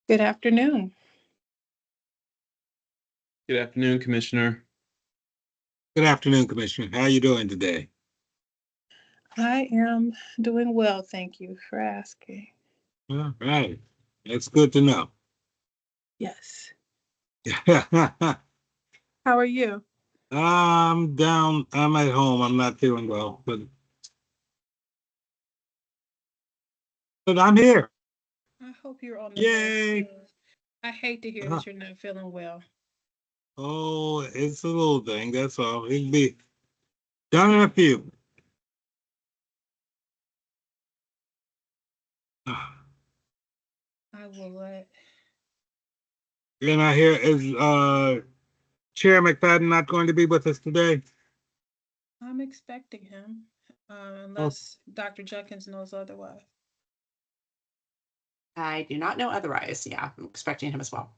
Good afternoon. Good afternoon, Commissioner. Good afternoon, Commissioner. How are you doing today? I am doing well, thank you for asking. All right. That's good to know. Yes. I'm How are you? down. I'm at home. I'm not feeling well, but I'm here. I hope you're on the mend Yay. soon. I hate to hear Uh, that you're not feeling well. oh, it's a little thing. That's all. It can be done in a few. I will let. And I hear is Chair McFadden not going to be with us today? I'm expecting him, Oh, unless Dr. Jenkins knows otherwise. I do not know otherwise. Yeah, I'm expecting him as well.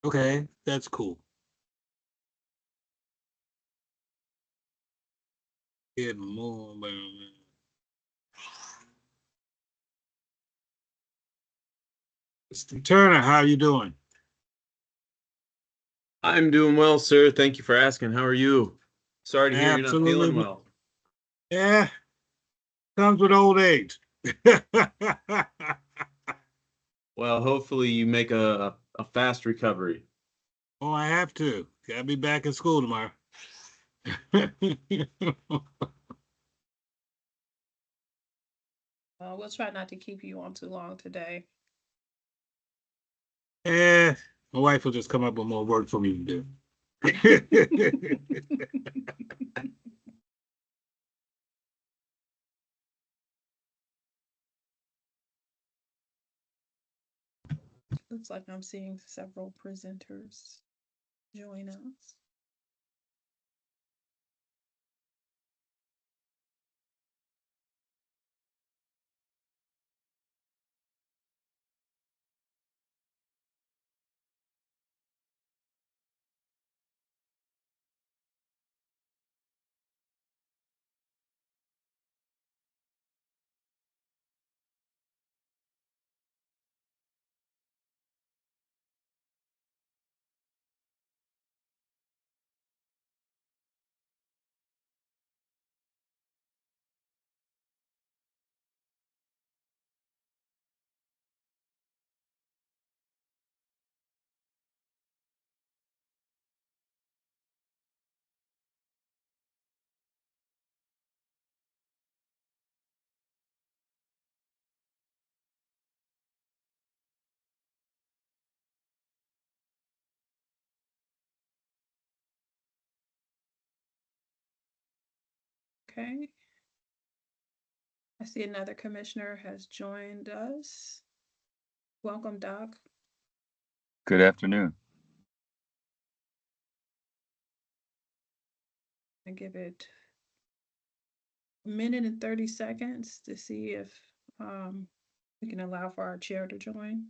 okay. That's cool. Good morning. Mr. Turner, how are you doing? I'm doing well, sir. Thank you for asking. How are you? Sorry to hear you're not feeling Absolutely. well. Yeah, comes with old age. Well, hopefully you make a fast recovery. Oh, I have to. Gotta be back in school tomorrow. We'll try not to keep you on too long today. Yeah, my wife will just come up with more work for me to do. Looks like I'm seeing several presenters join us. Okay. I see another commissioner has joined us. Welcome, Doc. Good afternoon. I give it a minute and 30 seconds to see if um, we can allow for our chair to join.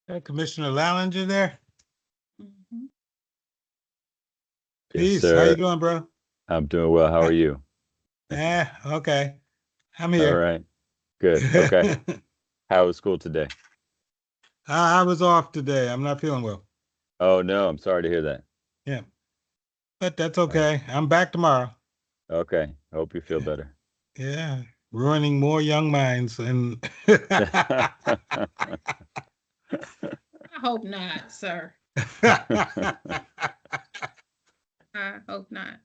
Hey, Commissioner Lallinger there. Mhm. Yes, Peace. How you sir. doing, bro? I'm doing well. How are you? Yeah, okay. I'm All here. right. Good. Okay. How was school today? I was off today. I'm not feeling well. Oh, no. I'm sorry to hear that. Yeah, but that's All right. okay. I'm back tomorrow. Okay. Hope you feel better. Yeah, ruining more young minds and I hope not, sir. I hope not.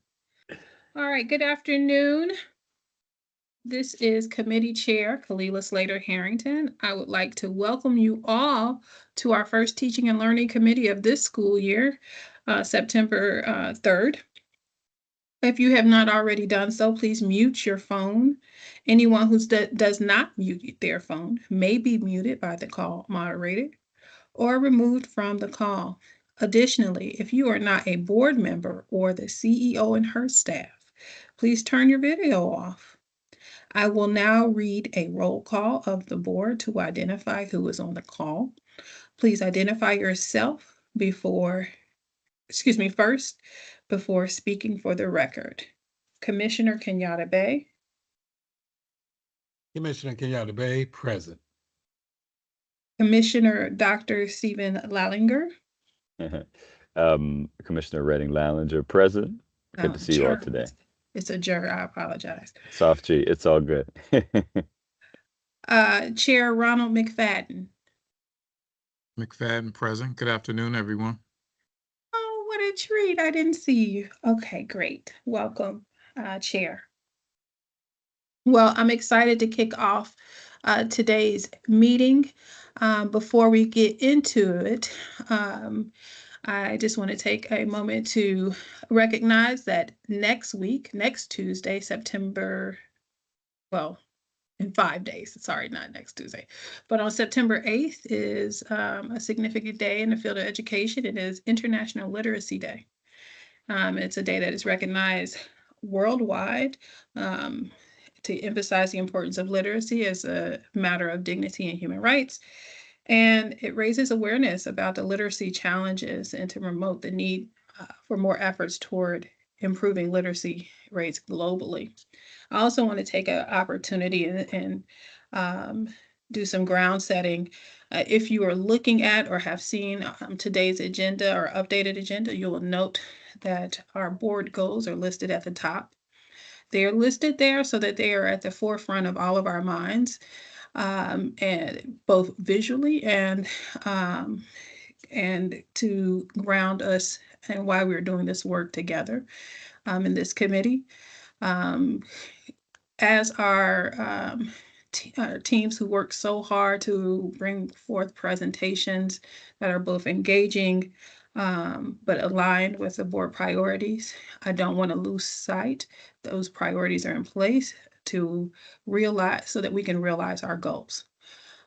All right, good afternoon. This is Committee Chair Kalila Slater Harrington. I would like to welcome you all to our first Teaching and Learning Committee of this school year, September 3rd. If you have not already done so, please mute your phone. Anyone who does not mute their phone may be muted by the call moderator or removed from the call. Additionally, if you are not a board member or the CEO and her staff, please turn your video off. I will now read a roll call of the board to identify who is on the call. Please identify yourself first before speaking for the record. Commissioner Kenyatta Bay. Commissioner Kenyatta Bay, present. Commissioner Dr. Stephen Lallinger. Commissioner Redding Lallinger, present. Good to see you all today. It's a jerk. I apologize. Soft G, it's all good. Chair Ronald McFadden. McFadden, present. Good afternoon, everyone. Oh, what a treat. I didn't see you. Okay, great. Welcome, Chair. Well, I'm excited to kick off today's meeting. Before we get into it, I just want to take a moment to recognize that next Tuesday, in 5 days, sorry, not next Tuesday, but on September 8th is a significant day in the field of education. It is International Literacy Day. It's a day that is recognized worldwide to emphasize the importance of literacy as a matter of dignity and human rights. And it raises awareness about the literacy challenges and to promote the need for more efforts toward improving literacy rates globally. I also want to take an opportunity and do some ground setting. If you are looking at or have seen today's agenda or updated agenda, you will note that our board goals are listed at the top. They are listed there so that they are at the forefront of all of our minds. And both visually and to ground us and why we're doing this work together in this committee. As our teams who work so hard to bring forth presentations that are both engaging but aligned with the board priorities, I don't want to lose sight. Those priorities are in place to realize so that we can realize our goals.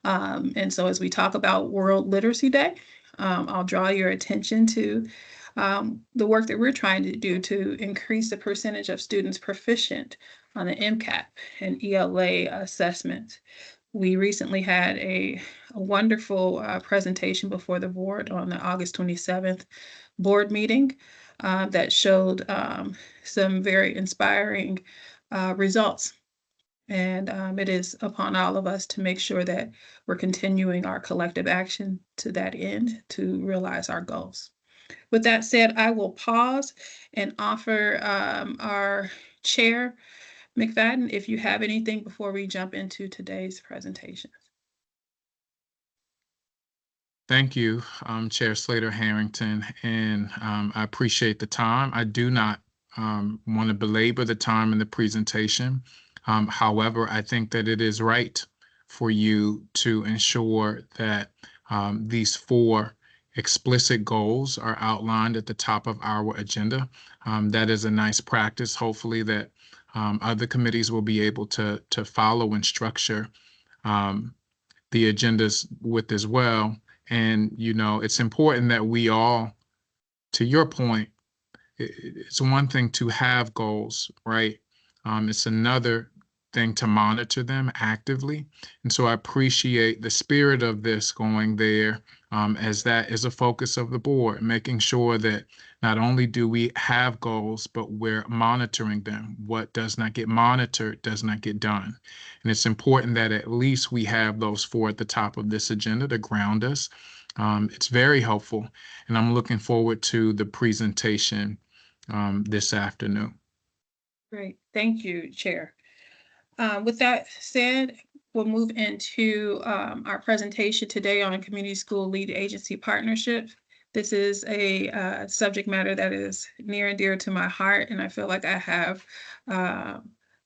And so as we talk about World Literacy Day, I'll draw your attention to the work that we're trying to do to increase the percentage of students proficient on the MCAT and ELA assessments. We recently had a wonderful presentation before the board on the August 27th board meeting that showed some very inspiring results. And it is upon all of us to make sure that we're continuing our collective action to that end to realize our goals. With that said, I will pause and offer our chair, McFadden, if you have anything before we jump into today's presentation. Thank you, Chair Slater Harrington, and I appreciate the time. I do not want to belabor the time in the presentation. However, I think that it is right for you to ensure that these 4 explicit goals are outlined at the top of our agenda. That is a nice practice, hopefully, that other committees will be able to follow and structure the agendas with as well. And, you know, it's important that we all, to your point, it's one thing to have goals, right? It's another thing to monitor them actively. And so I appreciate the spirit of this going there, as that is a focus of the board, making sure that not only do we have goals, but we're monitoring them. What does not get monitored does not get done. And it's important that at least we have those 4 at the top of this agenda to ground us. It's very helpful, and I'm looking forward to the presentation this afternoon. Great. Thank you, Chair. With that said, we'll move into our presentation today on a community school lead agency partnership. This is a subject matter that is near and dear to my heart, and I feel like I have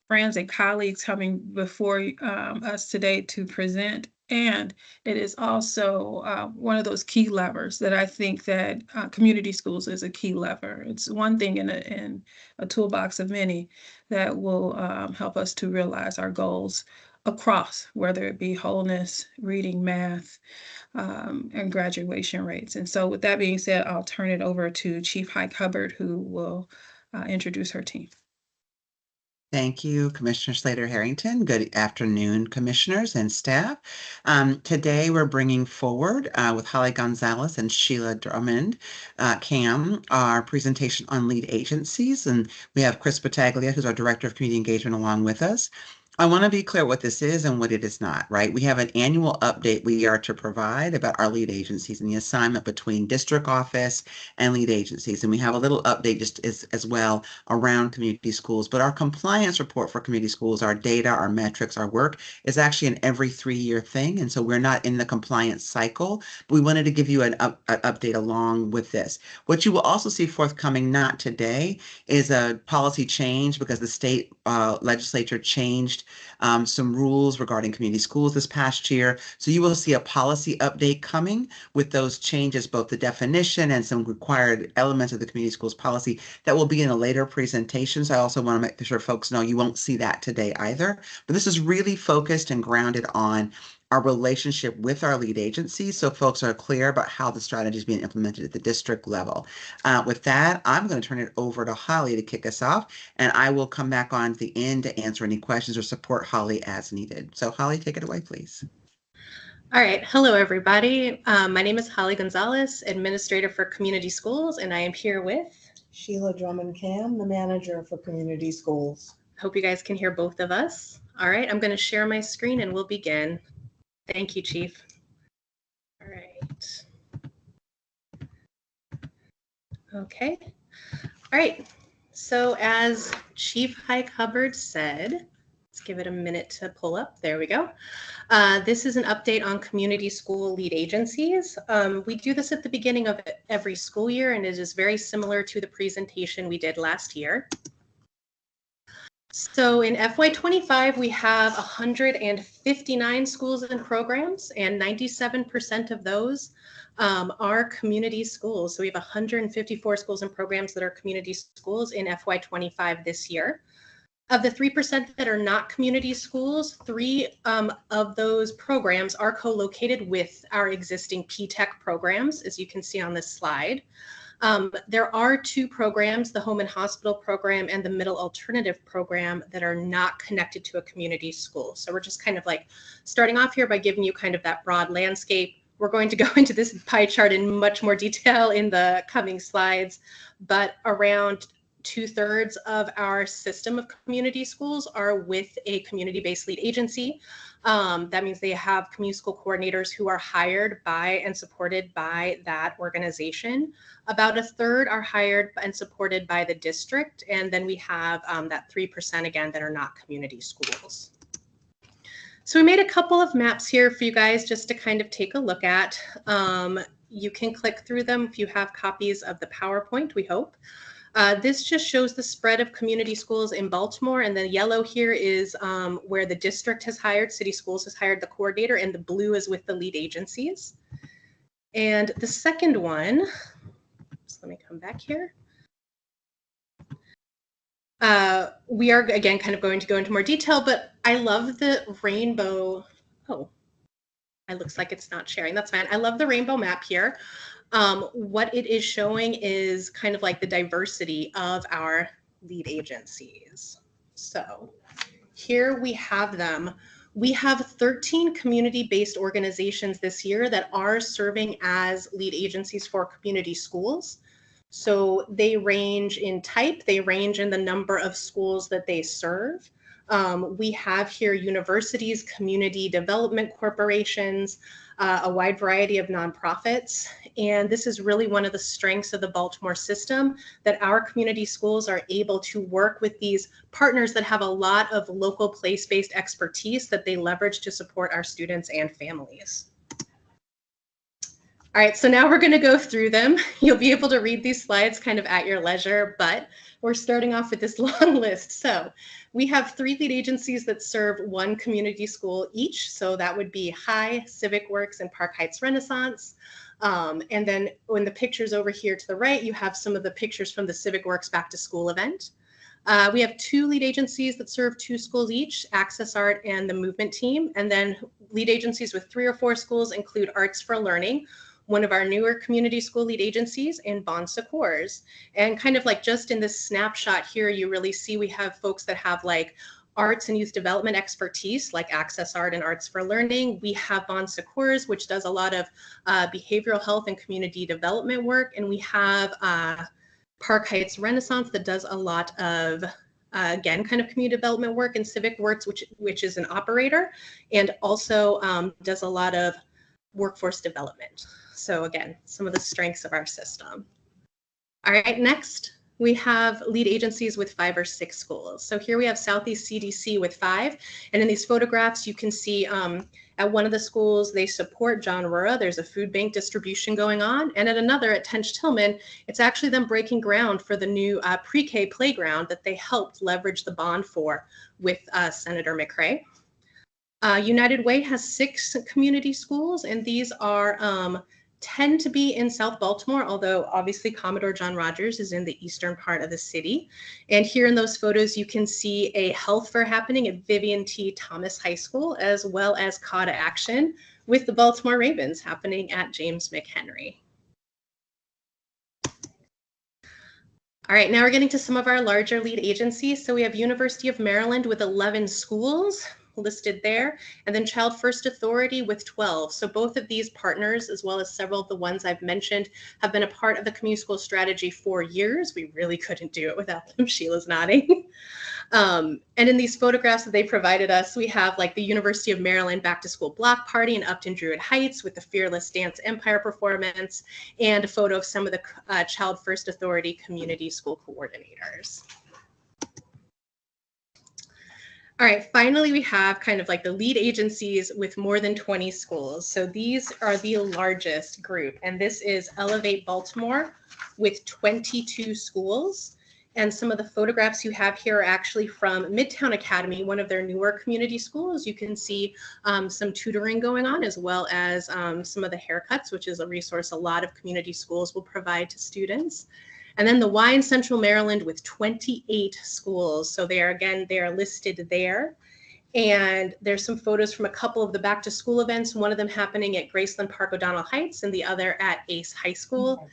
friends and colleagues coming before us today to present. And it is also one of those key levers that I think that community schools is a key lever. It's one thing in a toolbox of many that will help us to realize our goals across, whether it be wholeness, reading, math, and graduation rates. And so with that being said, I'll turn it over to Chief Hike Hubbard, who will introduce her team. Thank you, Commissioner Slater-Harrington. Good afternoon, commissioners and staff. Today, we're bringing forward with Holly Gonzalez and Sheila Drummond, CAM, our presentation on lead agencies. And we have Chris Battaglia, who's our Director of Community Engagement, along with us. I want to be clear what this is and what it is not, right? We have an annual update we are to provide about our lead agencies and the assignment between district office and lead agencies. And we have a little update just as well around community schools. But our compliance report for community schools, our data, our metrics, our work is actually an every 3-year thing. And so we're not in the compliance cycle. But we wanted to give you an update along with this. What you will also see forthcoming, not today, is a policy change because the state legislature changed some rules regarding community schools this past year. So you will see a policy update coming with those changes, both the definition and some required elements of the community schools policy that will be in a later presentation. So I also want to make sure folks know you won't see that today either. But this is really focused and grounded on our relationship with our lead agency, so folks are clear about how the strategy is being implemented at the district level. With that, I'm going to turn it over to Holly to kick us off, and I will come back on at the end to answer any questions or support Holly as needed. So Holly, take it away, please. All right. Hello, everybody. My name is Holly Gonzalez, Administrator for Community Schools, and I am here with Sheila Drummond Cam, the Manager for Community Schools. Hope you guys can hear both of us. All right. I'm going to share my screen and we'll begin. Thank you, Chief. All right. Okay. All right. So as Chief Hike Hubbard said, let's give it a minute to pull up. There we go. This is an update on community school lead agencies. We do this at the beginning of every school year, and it is very similar to the presentation we did last year. So in FY25, we have 159 schools and programs, and 97% of those are community schools. So we have 154 schools and programs that are community schools in FY25 this year. Of the 3% that are not community schools, 3 of those programs are co-located with our existing P-TECH programs, as you can see on this slide. There are 2 programs, the Home and Hospital program and the Middle Alternative program, that are not connected to a community school. So we're just kind of like starting off here by giving you kind of that broad landscape. We're going to go into this pie chart in much more detail in the coming slides, but around 2/3 of our system of community schools are with a community-based lead agency. That means they have community school coordinators who are hired by and supported by that organization. About 1/3 are hired and supported by the district. And then we have that 3% again that are not community schools. So we made a couple of maps here for you guys just to kind of take a look at. You can click through them if you have copies of the PowerPoint, we hope. This just shows the spread of community schools in Baltimore, and the yellow here is where the district has hired, City Schools has hired the coordinator, and the blue is with the lead agencies. And the second one, so let me come back here. We are, again, kind of going to go into more detail, but I love the rainbow. Oh, it looks like it's not sharing. That's fine. I love the rainbow map here. What it is showing is kind of like the diversity of our lead agencies. So here we have them. We have 13 community-based organizations this year that are serving as lead agencies for community schools. So they range in type, they range in the number of schools that they serve. We have here universities, community development corporations, a wide variety of nonprofits. And this is really one of the strengths of the Baltimore system, that our community schools are able to work with these partners that have a lot of local place-based expertise that they leverage to support our students and families. All right, so now we're going to go through them. You'll be able to read these slides kind of at your leisure, but we're starting off with this long list. So we have 3 lead agencies that serve 1 community school each. So that would be High, Civic Works, and Park Heights Renaissance. And then in the pictures over here to the right, you have some of the pictures from the Civic Works Back to School event. We have 2 lead agencies that serve 2 schools each, Access Art and the Movement Team. And then lead agencies with 3 or 4 schools include Arts for Learning, one of our newer community school lead agencies, and Bon Secours. And kind of like just in this snapshot here, you really see we have folks that have like arts and youth development expertise, like Access Art and Arts for Learning. We have Bon Secours, which does a lot of behavioral health and community development work. And we have Park Heights Renaissance that does a lot of again, kind of community development work, and Civic Works, which is an operator, and also does a lot of workforce development. So again, some of the strengths of our system. All right, next we have lead agencies with 5 or 6 schools. So here we have Southeast CDC with 5. And in these photographs, you can see at one of the schools, they support John Rura. There's a food bank distribution going on. And at another, at Tench Tillman, it's actually them breaking ground for the new pre-K playground that they helped leverage the bond for with Senator McRae. United Way has 6 community schools, and these are tend to be in South Baltimore, although obviously Commodore John Rogers is in the eastern part of the city. And here in those photos, you can see a health fair happening at Vivian T. Thomas High School, as well as Call to Action with the Baltimore Ravens happening at James McHenry. All right, now we're getting to some of our larger lead agencies. So we have University of Maryland with 11 schools listed there, and then Child First Authority with 12. So both of these partners, as well as several of the ones I've mentioned, have been a part of the community school strategy for years. We really couldn't do it without them. Sheila's nodding. And in these photographs that they provided us, we have like the University of Maryland Back to School Block Party in Upton Druid Heights with the Fearless Dance Empire performance, and a photo of some of the Child First Authority community school coordinators. All right, finally, we have kind of like the lead agencies with more than 20 schools. So these are the largest group, and this is Elevate Baltimore with 22 schools. And some of the photographs you have here are actually from Midtown Academy, one of their newer community schools. You can see some tutoring going on, as well as some of the haircuts, which is a resource a lot of community schools will provide to students. And then the Y in Central Maryland with 28 schools. So they are listed there. And there's some photos from a couple of the back to school events, one of them happening at Graceland Park O'Donnell Heights and the other at Ace High School.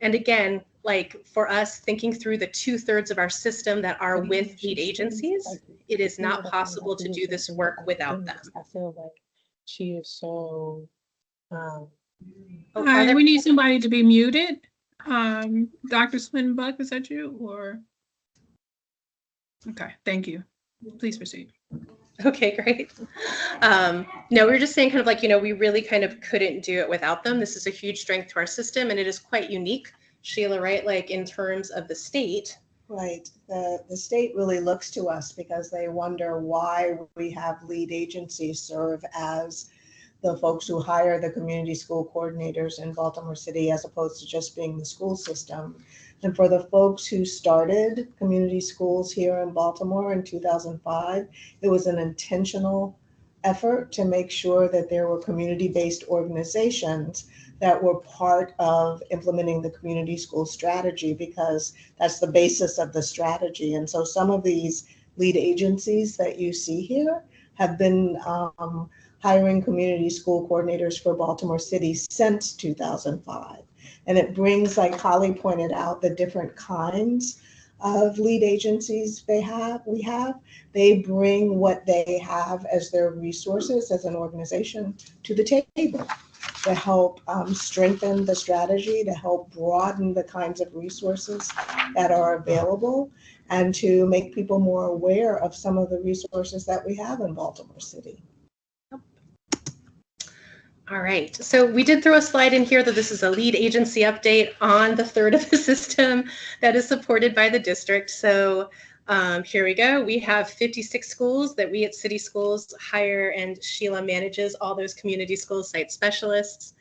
And again, like for us thinking through the 2/3 of our system that are with lead agencies, it is not possible to do this work without them. I feel like she is so. Hi, we need somebody to be muted. Dr. Swinbuck, is that you or? Okay, thank you. Please proceed. Okay, great. No, we were just saying kind of like, we really kind of couldn't do it without them. This is a huge strength to our system, and it is quite unique, Sheila, right? Like in terms of the state. Right. The state really looks to us because they wonder why we have lead agencies serve as the folks who hire the community school coordinators in Baltimore City, as opposed to just being the school system. And for the folks who started community schools here in Baltimore in 2005, it was an intentional effort to make sure that there were community-based organizations that were part of implementing the community school strategy, because that's the basis of the strategy. And so some of these lead agencies that you see here have been hiring community school coordinators for Baltimore City since 2005. And it brings, like Holly pointed out, the different kinds of lead agencies we have. They bring what they have as their resources as an organization to the table to help strengthen the strategy, to help broaden the kinds of resources that are available, and to make people more aware of some of the resources that we have in Baltimore City. All right, so we did throw a slide in here that this is a lead agency update on the third of the system that is supported by the district. So here we go. We have 56 schools that we at City Schools hire, and Sheila manages all those community school site specialists.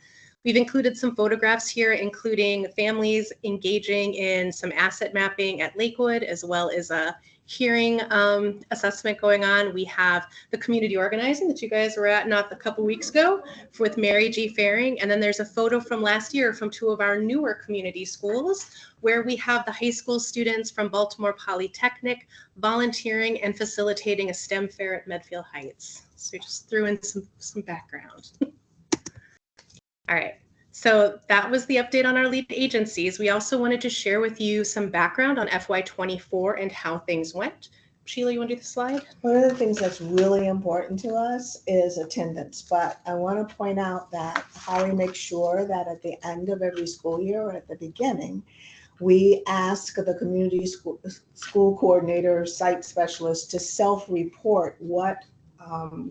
We've included some photographs here, including families engaging in some asset mapping at Lakewood, as well as a hearing assessment going on. We have the community organizing that you guys were at not a couple weeks ago with Mary G. Faring. And then there's a photo from last year from two of our newer community schools where we have the high school students from Baltimore Polytechnic volunteering and facilitating a STEM fair at Medfield Heights. So we just threw in some background. All right. So that was the update on our lead agencies. We also wanted to share with you some background on FY24 and how things went. Sheila, you want to do the slide? One of the things that's really important to us is attendance, but I want to point out that how we make sure that at the end of every school year or at the beginning, we ask the community school coordinators, site specialists to self-report what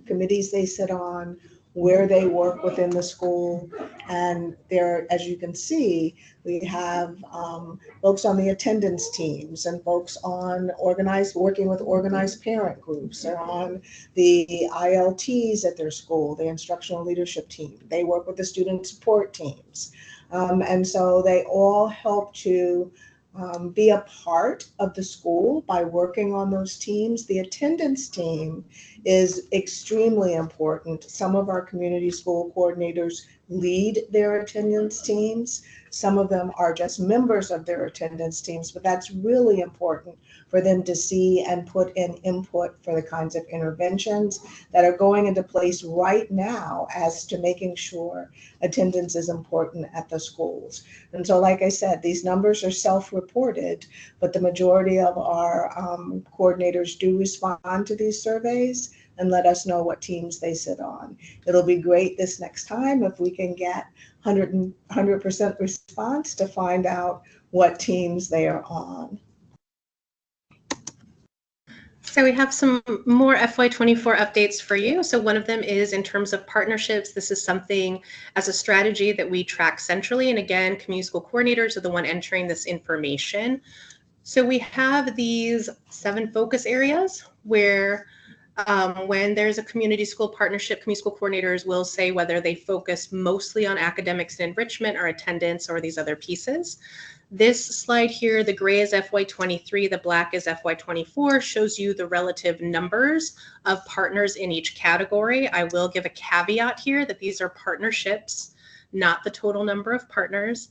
committees they sit on, where they work within the school. And there, as you can see, we have folks on the attendance teams and folks on working with organized parent groups. They're on the ILTs at their school, the instructional leadership team. They work with the student support teams. And so they all help to be a part of the school by working on those teams. The attendance team is extremely important. Some of our community school coordinators lead their attendance teams. Some of them are just members of their attendance teams, but that's really important for them to see and put in input for the kinds of interventions that are going into place right now as to making sure attendance is important at the schools. And so, like I said, these numbers are self-reported, but the majority of our coordinators do respond to these surveys and let us know what teams they sit on. It'll be great this next time if we can get 100% response to find out what teams they are on. So we have some more FY24 updates for you. So one of them is in terms of partnerships. This is something as a strategy that we track centrally. And again, community school coordinators are the one entering this information. So we have these 7 focus areas where when there's a community school partnership, community school coordinators will say whether they focus mostly on academics and enrichment or attendance or these other pieces. This slide here, the gray is FY23, the black is FY24, shows you the relative numbers of partners in each category. I will give a caveat here that these are partnerships, not the total number of partners.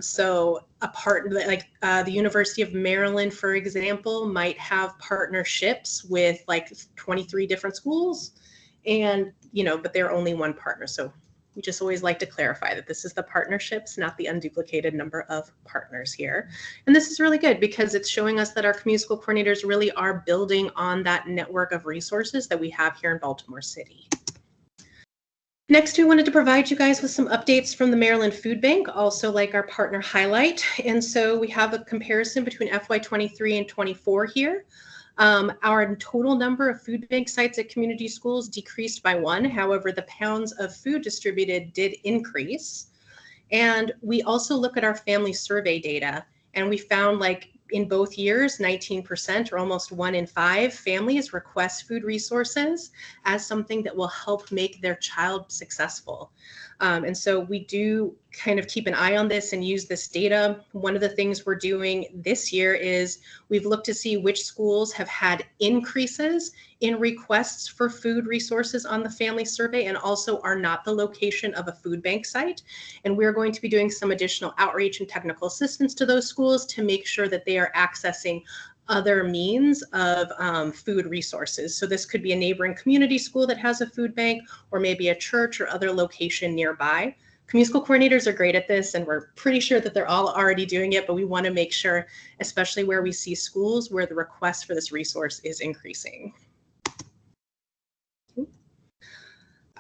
So a partner like the University of Maryland, for example, might have partnerships with like 23 different schools, and but they're only one partner. So we just always like to clarify that this is the partnerships, not the unduplicated number of partners here. And this is really good because it's showing us that our community school coordinators really are building on that network of resources that we have here in Baltimore City. Next, we wanted to provide you guys with some updates from the Maryland Food Bank, also like our partner highlight. And so we have a comparison between FY23 and 24 here. Our total number of food bank sites at community schools decreased by 1. However, the pounds of food distributed did increase. And we also look at our family survey data, and we found like in both years, 19% or almost 1 in 5 families request food resources as something that will help make their child successful. And so we do kind of keep an eye on this and use this data. One of the things we're doing this year is we've looked to see which schools have had increases in requests for food resources on the family survey and also are not the location of a food bank site. And we're going to be doing some additional outreach and technical assistance to those schools to make sure that they are accessing other means of food resources. So this could be a neighboring community school that has a food bank, or maybe a church or other location nearby. Community school coordinators are great at this, and we're pretty sure that they're all already doing it, but we want to make sure, especially where we see schools where the request for this resource is increasing.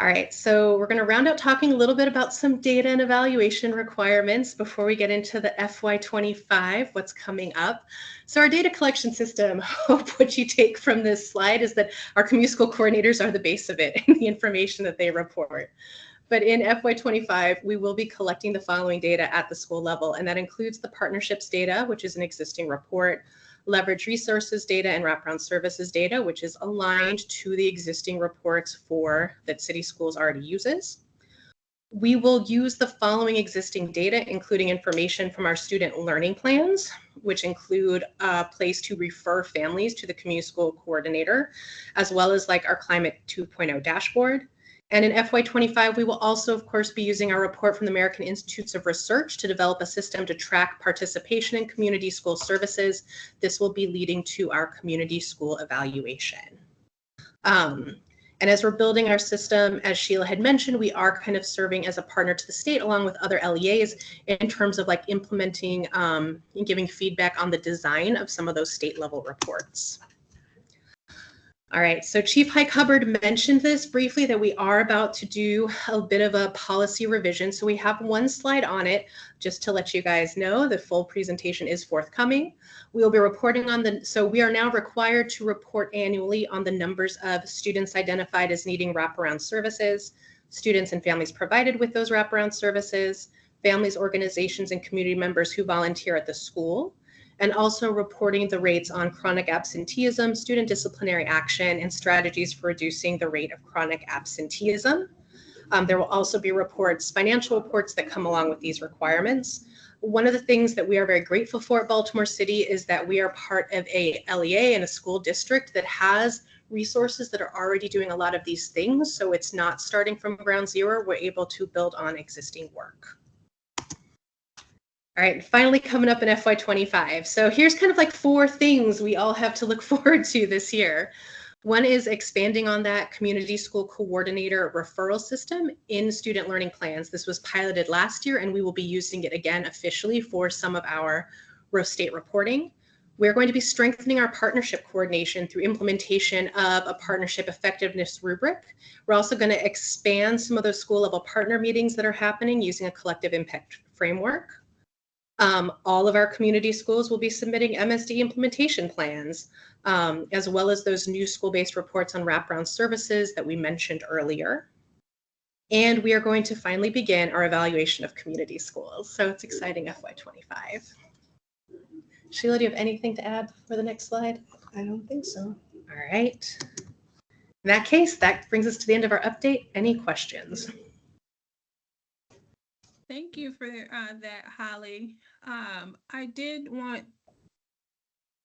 All right, so we're going to round out talking a little bit about some data and evaluation requirements before we get into the FY25, what's coming up. So our data collection system, hope what you take from this slide is that our community school coordinators are the base of it and the information that they report. But in FY25, we will be collecting the following data at the school level, and that includes the partnerships data, which is an existing report, leverage resources data, and wraparound services data, which is aligned to the existing reports that City Schools already uses. We will use the following existing data, including information from our student learning plans, which include a place to refer families to the community school coordinator, as well as like our Climate 2.0 dashboard. And in FY25, we will also, of course, be using our report from the American Institutes of Research to develop a system to track participation in community school services. This will be leading to our community school evaluation. And as we're building our system, as Sheila had mentioned, we are kind of serving as a partner to the state along with other LEAs in terms of like implementing and giving feedback on the design of some of those state level reports. All right, so Chief Hike Hubbard mentioned this briefly, that we are about to do a bit of a policy revision. So we have one slide on it, just to let you guys know the full presentation is forthcoming. We'll be reporting on so we are now required to report annually on the numbers of students identified as needing wraparound services, students and families provided with those wraparound services, families, organizations, and community members who volunteer at the school, and also reporting the rates on chronic absenteeism, student disciplinary action, and strategies for reducing the rate of chronic absenteeism. There will also be financial reports that come along with these requirements. One of the things that we are very grateful for at Baltimore City is that we are part of a LEA and a school district that has resources that are already doing a lot of these things. So it's not starting from ground zero. We're able to build on existing work. All right, finally coming up in FY25. So here's kind of like 4 things we all have to look forward to this year. One is expanding on that community school coordinator referral system in student learning plans. This was piloted last year, and we will be using it again officially for some of our state reporting. We're going to be strengthening our partnership coordination through implementation of a partnership effectiveness rubric. We're also going to expand some of those school level partner meetings that are happening using a collective impact framework. All of our community schools will be submitting MSD implementation plans, as well as those new school-based reports on wraparound services that we mentioned earlier. And we are going to finally begin our evaluation of community schools. So it's exciting FY25. Sheila, do you have anything to add for the next slide? I don't think so. All right. In that case, that brings us to the end of our update. Any questions? Thank you for that, Holly. I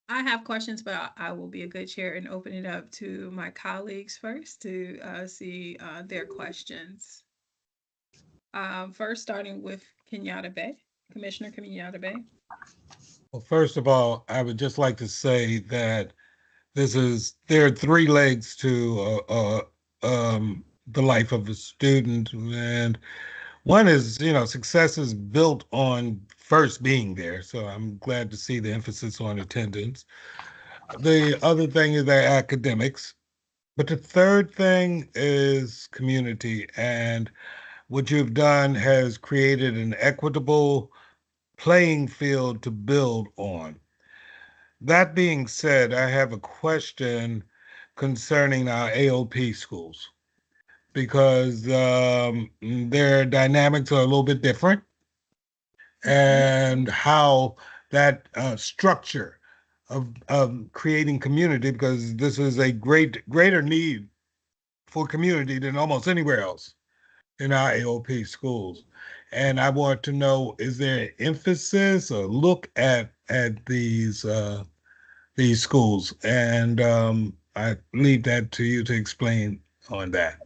have questions, but I will be a good chair and open it up to my colleagues first to see their questions. First, starting with Kenyatta Bay, Commissioner Kenyatta Bay. Well, first of all, I would just like to say that there are 3 legs to the life of a student, and one is, success is built on first being there. So I'm glad to see the emphasis on attendance. The other thing is their academics. But the third thing is community. And what you've done has created an equitable playing field to build on. That being said, I have a question concerning our AOP schools, because their dynamics are a little bit different, and how that structure of creating community, because this is a greater need for community than almost anywhere else in our AOP schools. And I want to know, is there an emphasis or look at these schools? And I leave that to you to explain on that.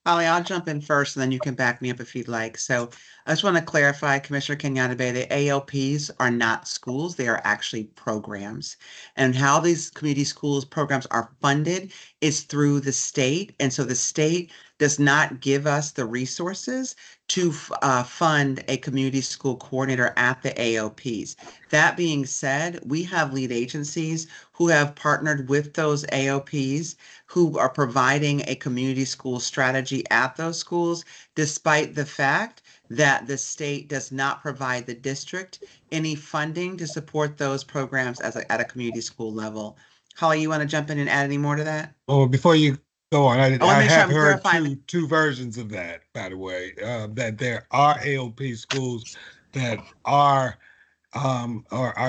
Holly, I'll jump in first and then you can back me up if you'd like. So I just want to clarify, Commissioner Kenyatta Bay, the ALPs are not schools, they are actually programs. And how these community schools programs are funded is through the state. And so the state does not give us the resources to fund a community school coordinator at the AOPs. That being said, we have lead agencies who have partnered with those AOPs who are providing a community school strategy at those schools, despite the fact that the state does not provide the district any funding to support those programs at a community school level. Holly, you want to jump in and add any more to that? Well, before you Go on. I wanna I make sure have I'm heard clarifying. two versions of that, by the way, that there are AOP schools that are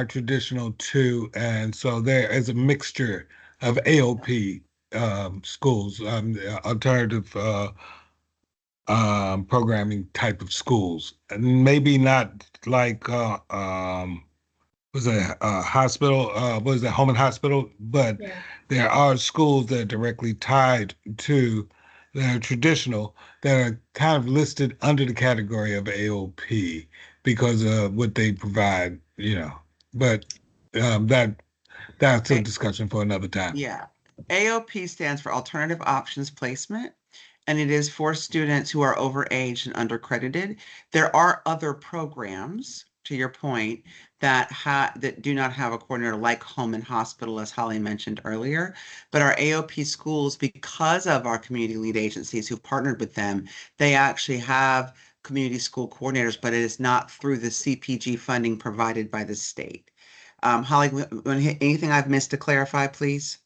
traditional too, and so there is a mixture of AOP schools, alternative programming type of schools, and maybe not like was it hospital, was it home and hospital, but Yeah. there are schools that are directly tied to that are traditional that are kind of listed under the category of AOP because of what they provide, you know. But that's a A- discussion for another time. Yeah. AOP stands for Alternative Options Placement, and it is for students who are overage and undercredited. There are other programs, to your point, that do not have a coordinator like home and hospital, as Holly mentioned earlier. But our AOP schools, because of our community lead agencies who partnered with them, they actually have community school coordinators, but it is not through the CPG funding provided by the state. Holly, anything I've missed to clarify, please?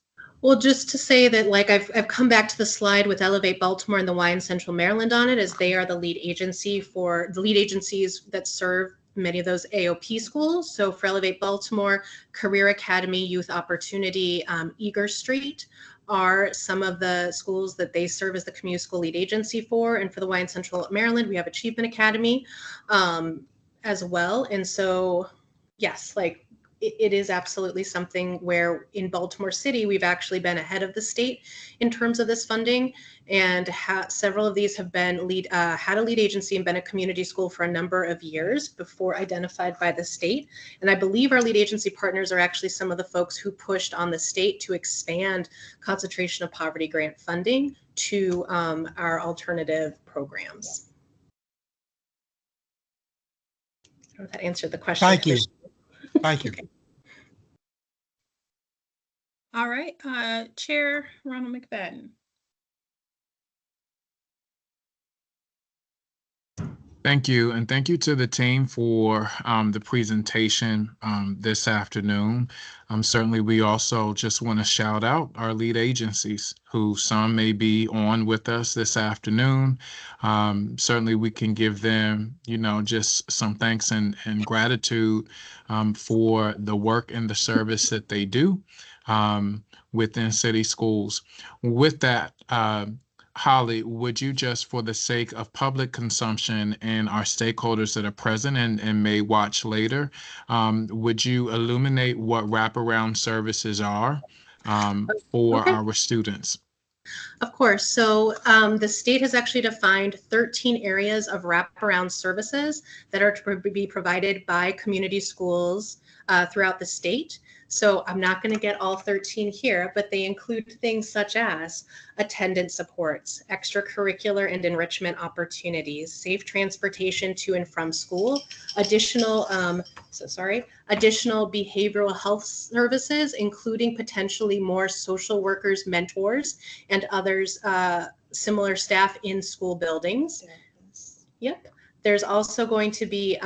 Well, just to say that, like, I've come back to the slide with Elevate Baltimore and the Y in Central Maryland on it, as they are the lead agency for the lead agencies that serve many of those AOP schools. So for Elevate Baltimore, Career Academy, Youth Opportunity, Eager Street are some of the schools that they serve as the community school lead agency for. And for the Y in Central Maryland, we have Achievement Academy as well. And so, yes, like, it is absolutely something where in Baltimore City, we've actually been ahead of the state in terms of this funding. And several of these have been had a lead agency and been a community school for a number of years before identified by the state. And I believe our lead agency partners are actually some of the folks who pushed on the state to expand concentration of poverty grant funding to our alternative programs. I don't know if that answered the question. Thank you. Thank you. Okay. All right, Chair Ronald McFadden. Thank you, and thank you to the team for the presentation this afternoon. Certainly, we also just want to shout out our lead agencies, who some may be on with us this afternoon. Certainly, we can give them, just some thanks and gratitude for the work and the service that they do within city schools. With that, Holly, would you just, for the sake of public consumption and our stakeholders that are present and may watch later, would you illuminate what wraparound services are for Okay. our students? Of course. So the state has actually defined 13 areas of wraparound services that are to be provided by community schools throughout the state. So I'm not going to get all 13 here, but they include things such as attendance supports, extracurricular and enrichment opportunities, safe transportation to and from school, additional behavioral health services, including potentially more social workers, mentors, and others, similar staff in school buildings. Yep. There's also going to be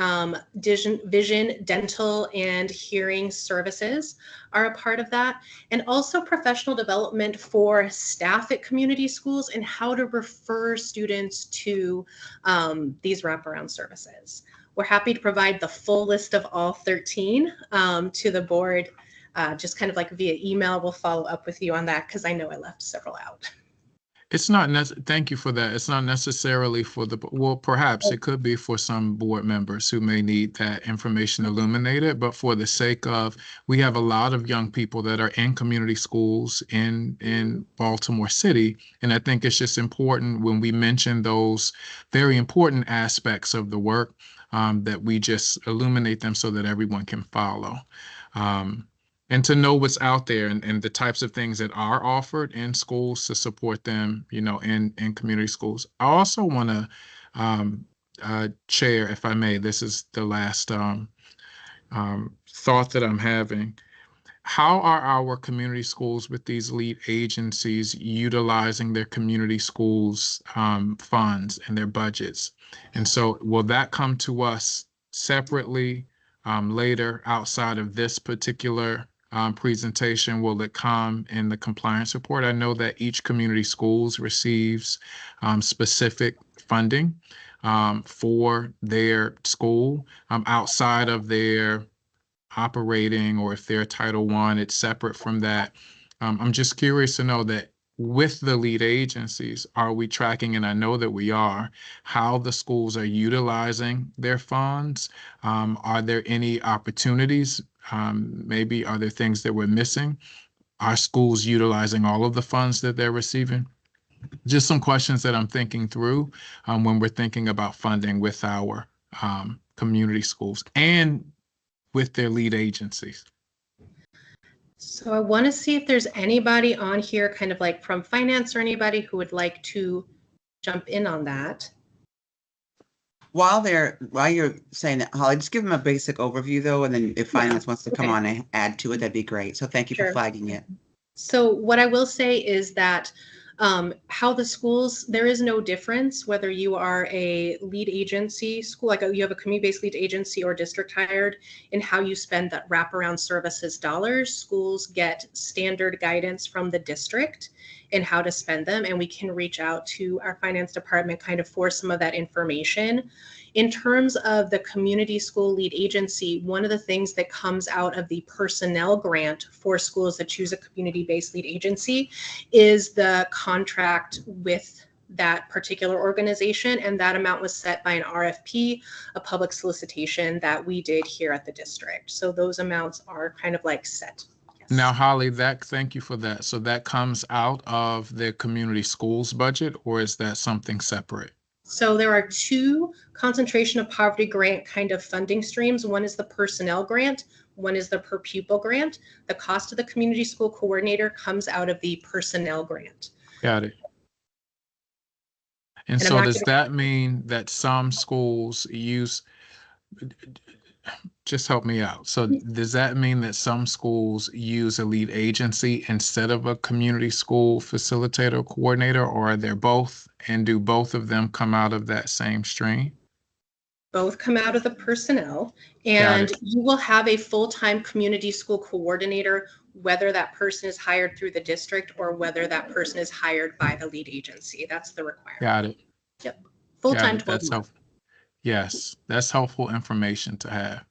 vision, dental, and hearing services are a part of that. And also professional development for staff at community schools and how to refer students to these wraparound services. We're happy to provide the full list of all 13 to the board, just kind of like via email. We'll follow up with you on that because I know I left several out. It's not thank you for that. It's not necessarily for well, perhaps it could be for some board members who may need that information illuminated, but for the sake of, we have a lot of young people that are in community schools in Baltimore City. And I think it's just important when we mention those very important aspects of the work that we just illuminate them so that everyone can follow. And to know what's out there and the types of things that are offered in schools to support them, in community schools. I also want to, Chair, if I may, this is the last thought that I'm having. How are our community schools with these lead agencies utilizing their community schools funds and their budgets? And so will that come to us separately later outside of this particular presentation, will it come in the compliance report? I know that each community schools receives specific funding for their school outside of their operating, or if they're Title I, it's separate from that. I'm just curious to know that with the lead agencies, are we tracking, and I know that we are, how the schools are utilizing their funds? Are there any opportunities? Maybe are there things that we're missing? Are schools utilizing all of the funds that they're receiving? Just some questions that I'm thinking through when we're thinking about funding with our community schools and with their lead agencies. So I want to see if there's anybody on here kind of like from finance or anybody who would like to jump in on that. While you're saying that, Holly, just give them a basic overview though, and then if finance wants to come on and add to it, that'd be great. So thank you for flagging it. So what I will say is that how the schools, there is no difference whether you are a lead agency school, like you have a community-based lead agency or district hired, in how you spend that wraparound services dollars. Schools get standard guidance from the district in how to spend them, and we can reach out to our finance department kind of for some of that information. In terms of the community school lead agency, one of the things that comes out of the personnel grant for schools that choose a community-based lead agency is the contract with that particular organization, and that amount was set by an RFP, a public solicitation that we did here at the district. So those amounts are kind of like set. Yes. Now, Holly, thank you for that. So that comes out of the community schools budget, or is that something separate? So there are two concentration of poverty grant kind of funding streams. One is the personnel grant, one is the per pupil grant. The cost of the community school coordinator comes out of the personnel grant. Got it. And so does that mean that some schools use, just help me out. So does that mean that some schools use a lead agency instead of a community school facilitator or coordinator, or are there both? And do both of them come out of that same stream? Both come out of the personnel, and you will have a full-time community school coordinator, whether that person is hired through the district or whether that person is hired by the lead agency. That's the requirement. Got it. Yep. Full-time 12 That's helpful. Yes, that's helpful information to have.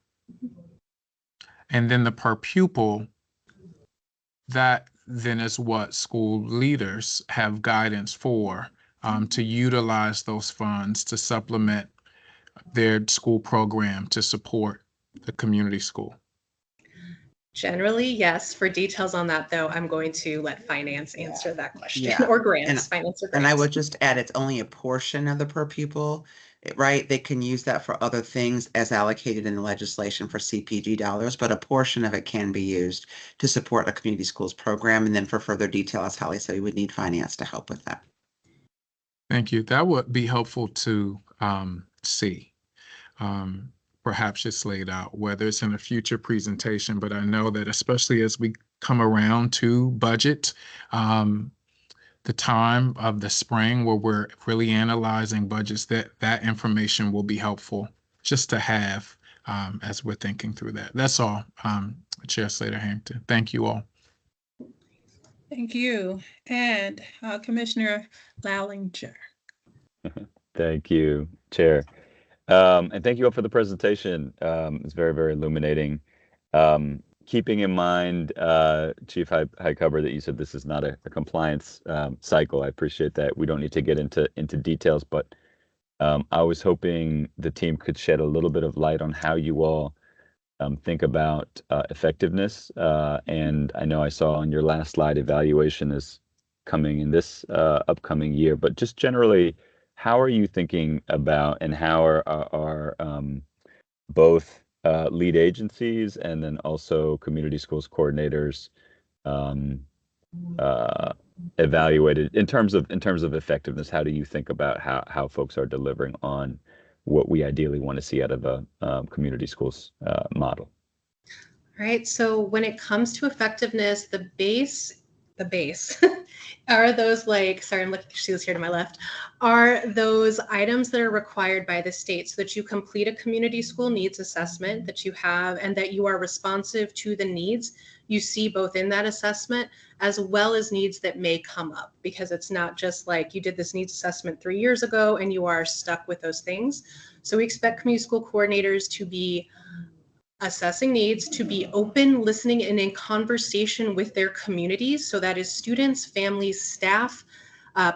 And then the per pupil, that then is what school leaders have guidance for, to utilize those funds to supplement their school program to support the community school. Generally, yes. For details on that, though, I'm going to let finance answer that question, or grants, finance or grants. And I would just add, it's only a portion of the per pupil, right? They can use that for other things as allocated in the legislation for CPG dollars, but a portion of it can be used to support a community schools program. And then for further detail, as Holly said, we would need finance to help with that. Thank you. That would be helpful to see. Perhaps it's laid out, whether it's in a future presentation, but I know that especially as we come around to budget, the time of the spring where we're really analyzing budgets, that information will be helpful just to have as we're thinking through that. That's all, Chair Slater-Harrington. Thank you all. Thank you. And Commissioner Lallinger. Thank you, Chair. And thank you all for the presentation. It's very, very illuminating. Keeping in mind, Chief Highcover, that you said this is not a compliance cycle. I appreciate that. We don't need to get into details, but I was hoping the team could shed a little bit of light on how you all think about effectiveness. And I know I saw on your last slide, evaluation is coming in this upcoming year, but just generally, how are you thinking about, and how are both lead agencies and then also community schools coordinators evaluated in terms of effectiveness? How do you think about how folks are delivering on what we ideally want to see out of a community schools model? All right. So when it comes to effectiveness, the base the base. Are those like, sorry, I'm looking, she was here to my left. Are those items that are required by the state so that you complete a community school needs assessment that you have and that you are responsive to the needs you see both in that assessment as well as needs that may come up, because it's not just like you did this needs assessment 3 years ago and you are stuck with those things. So we expect community school coordinators to be assessing needs, to be open, listening, and in conversation with their communities. So that is students, families, staff,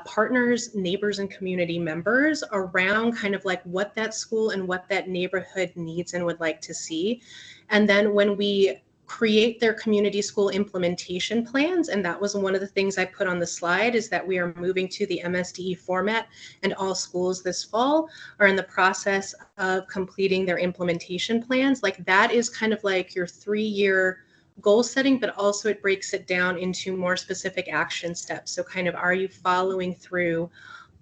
partners, neighbors, and community members around kind of like what that school and what that neighborhood needs and would like to see. And then when we create their community school implementation plans, and that was one of the things I put on the slide, is that we are moving to the MSDE format, and all schools this fall are in the process of completing their implementation plans. Like that is kind of like your 3-year goal setting, but also it breaks it down into more specific action steps. So kind of, are you following through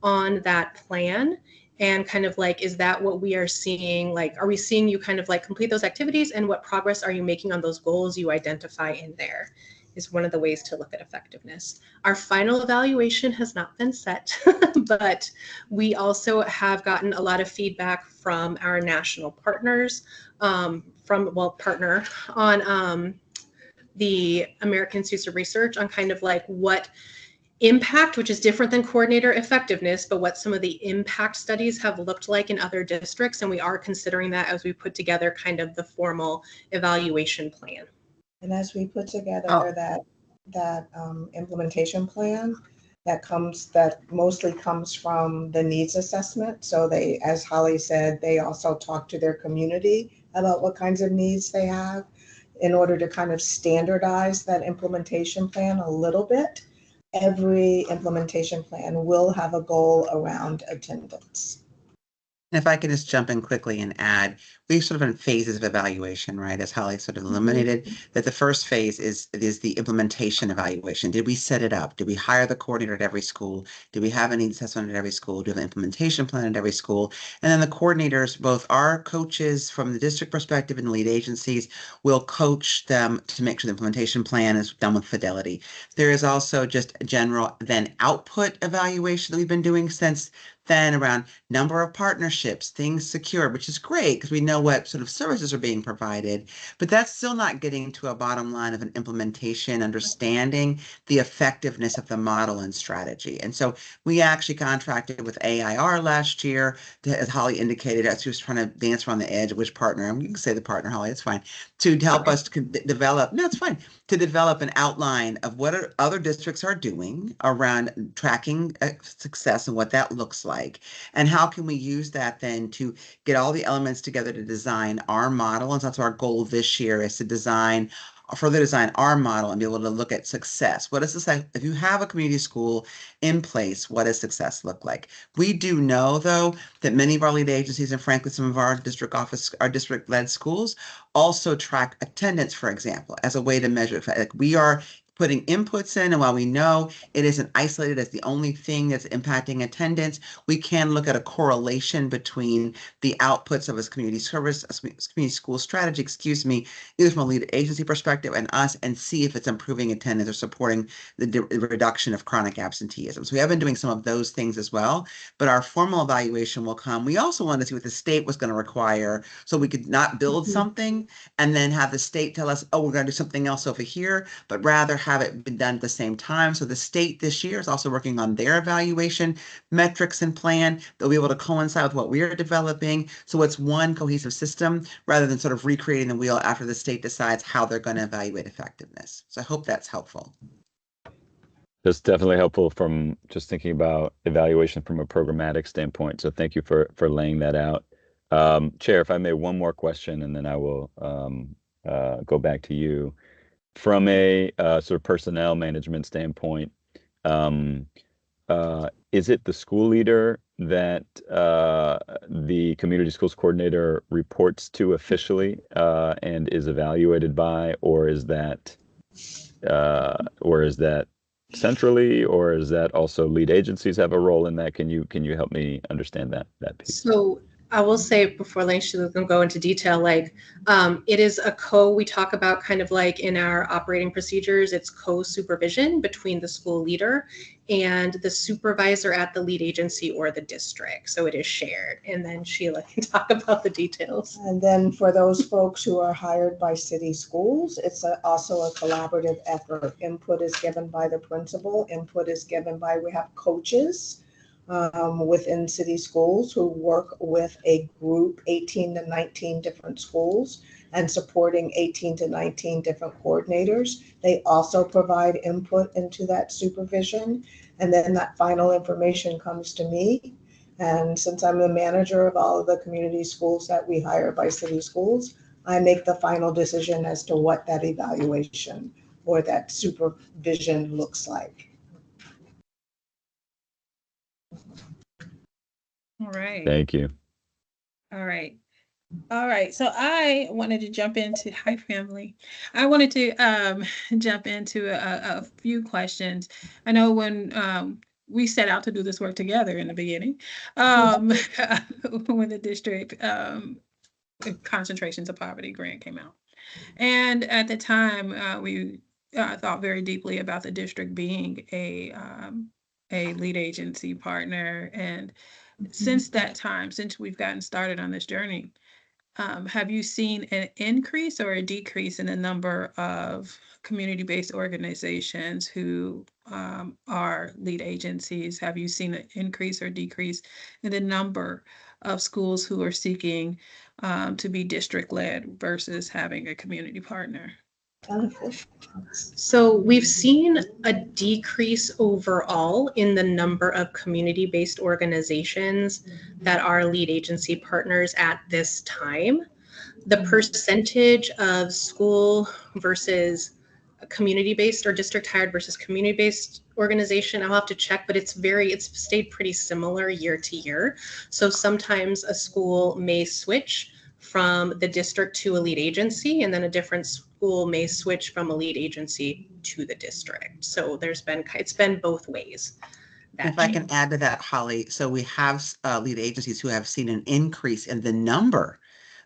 on that plan? And kind of like, is that what we are seeing? Like, are we seeing you kind of like complete those activities, and what progress are you making on those goals you identify in there, is one of the ways to look at effectiveness. Our final evaluation has not been set, but we also have gotten a lot of feedback from our national partners, partner on the American Institute of Research on kind of like what impact, which is different than coordinator effectiveness, but what some of the impact studies have looked like in other districts. And we are considering that as we put together kind of the formal evaluation plan. And as we put together that implementation plan, that mostly comes from the needs assessment. So they, as Holly said, they also talk to their community about what kinds of needs they have in order to kind of standardize that implementation plan a little bit. Every implementation plan will have a goal around attendance. And if I could just jump in quickly and add, we sort of in phases of evaluation, right? As Holly sort of illuminated, that the first phase is the implementation evaluation. Did we set it up? Did we hire the coordinator at every school? Did we have a needs assessment at every school? Do we have an implementation plan at every school? And then the coordinators, both our coaches from the district perspective and lead agencies, will coach them to make sure the implementation plan is done with fidelity. There is also just a general then output evaluation that we've been doing since then around number of partnerships, things secured, which is great because we know what sort of services are being provided, but that's still not getting to a bottom line of an implementation, understanding the effectiveness of the model and strategy. And so we actually contracted with AIR last year, as Holly indicated, as she was trying to dance around the edge of which partner, and you can say the partner, Holly, it's fine, to help us develop, no, it's fine, to develop an outline of what other districts are doing around tracking success and what that looks like. And how can we use that then to get all the elements together to design our model? And so that's our goal this year, is to further design our model and be able to look at success. What is success? If you have a community school in place, what does success look like? We do know, though, that many of our lead agencies and frankly, some of our district-led schools also track attendance, for example, as a way to measure it. Like we are putting inputs in, and while we know it isn't isolated as the only thing that's impacting attendance, we can look at a correlation between the outputs of a community school strategy, either from a lead agency perspective and us, and see if it's improving attendance or supporting the reduction of chronic absenteeism. So we have been doing some of those things as well, but our formal evaluation will come. We also wanted to see what the state was going to require, so we could not build something and then have the state tell us, oh, we're going to do something else over here, but rather have it been done at the same time. So the state this year is also working on their evaluation metrics and plan. They'll be able to coincide with what we are developing. So it's one cohesive system rather than sort of recreating the wheel after the state decides how they're going to evaluate effectiveness. So I hope that's helpful. That's definitely helpful from just thinking about evaluation from a programmatic standpoint. So thank you for laying that out. Chair, if I may, one more question, and then I will go back to you. From a sort of personnel management standpoint, is it the school leader that the community schools coordinator reports to officially and is evaluated by, or is that centrally, or is that also lead agencies have a role in that? Can you help me understand that piece? So I will say before Sheila can go into detail, like it is we talk about kind of like in our operating procedures, it's co-supervision between the school leader and the supervisor at the lead agency or the district. So it is shared. And then Sheila can talk about the details. And then for those folks who are hired by city schools, it's also a collaborative effort. Input is given by the principal, input is given by, we have coaches within city schools who work with a group, 18 to 19 different schools, and supporting 18 to 19 different coordinators. They also provide input into that supervision, and then that final information comes to me. And since I'm the manager of all of the community schools that we hire by city schools, I make the final decision as to what that evaluation or that supervision looks like. All right. Thank you. All right. All right. So I wanted to jump into, hi family. I wanted to jump into a few questions. I know when we set out to do this work together in the beginning, when the district concentrations of poverty grant came out. And at the time, we thought very deeply about the district being a lead agency partner. And since that time, since we've gotten started on this journey, have you seen an increase or a decrease in the number of community-based organizations who are lead agencies? Have you seen an increase or decrease in the number of schools who are seeking to be district-led versus having a community partner? So we've seen a decrease overall in the number of community-based organizations that are lead agency partners at this time. The percentage of school versus community-based or district hired versus community-based organization, I'll have to check, but it's stayed pretty similar year to year. So sometimes a school may switch from the district to a lead agency, and then a different school may switch from a lead agency to the district. So it's been both ways. If I can add to that, Holly, so we have lead agencies who have seen an increase in the number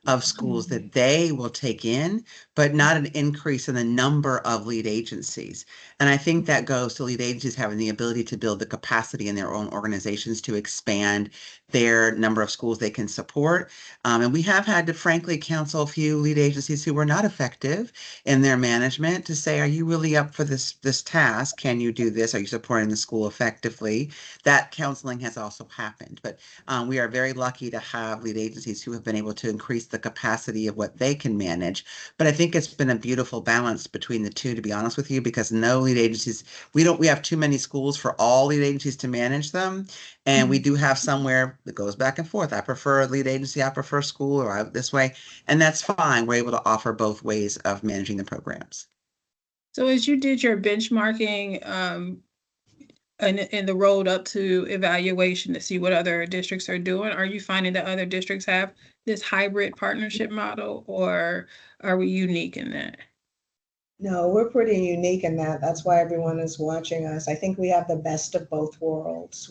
of schools that they will take in, but not an increase in the number of lead agencies. And I think that goes to lead agencies having the ability to build the capacity in their own organizations to expand their number of schools they can support. And we have had to frankly counsel a few lead agencies who were not effective in their management to say, are you really up for this task? Can you do this? Are you supporting the school effectively? That counseling has also happened. But we are very lucky to have lead agencies who have been able to increase the capacity of what they can manage. But I think it's been a beautiful balance between the two, to be honest with you, because no lead agencies, we have too many schools for all lead agencies to manage them. And we do have somewhere that goes back and forth. I prefer a lead agency, I prefer school, or this way. And that's fine. We're able to offer both ways of managing the programs. So as you did your benchmarking in the road up to evaluation to see what other districts are doing, are you finding that other districts have this hybrid partnership model, or are we unique in that? No, we're pretty unique in that. That's why everyone is watching us. I think we have the best of both worlds.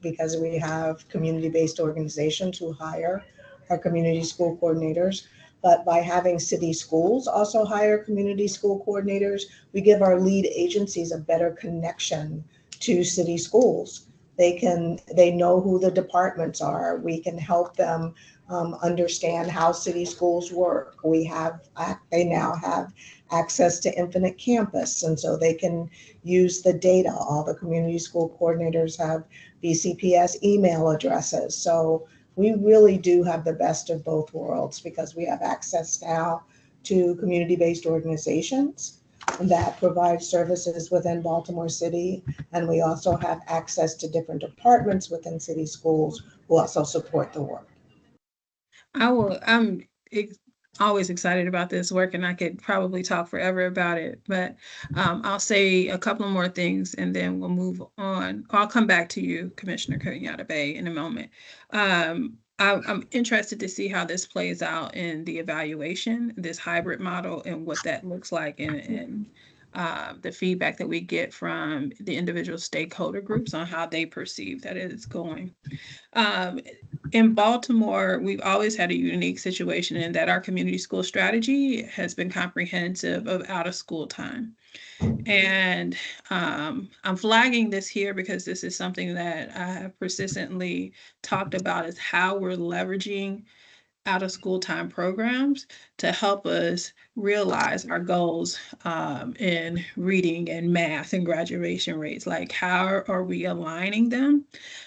Because we have community-based organizations who hire our community school coordinators, but by having city schools also hire community school coordinators, we give our lead agencies a better connection to city schools. They know who the departments are. We can help them understand how city schools work. They now have access to Infinite Campus, and so they can use the data. All the community school coordinators have BCPS email addresses. So we really do have the best of both worlds because we have access now to community-based organizations that provide services within Baltimore City. And we also have access to different departments within city schools who also support the work. I'm always excited about this work, and I could probably talk forever about it, but I'll say a couple more things and then we'll move on. I'll come back to you, Commissioner Kenyatta-Bey, in a moment. I'm interested to see how this plays out in the evaluation, this hybrid model, and what that looks like. And the feedback that we get from the individual stakeholder groups on how they perceive that it's going. In Baltimore, we've always had a unique situation in that our community school strategy has been comprehensive of out of school time. And I'm flagging this here because this is something that I have persistently talked about, is how we're leveraging out of school time programs to help us realize our goals in reading and math and graduation rates. Like, how are we aligning them?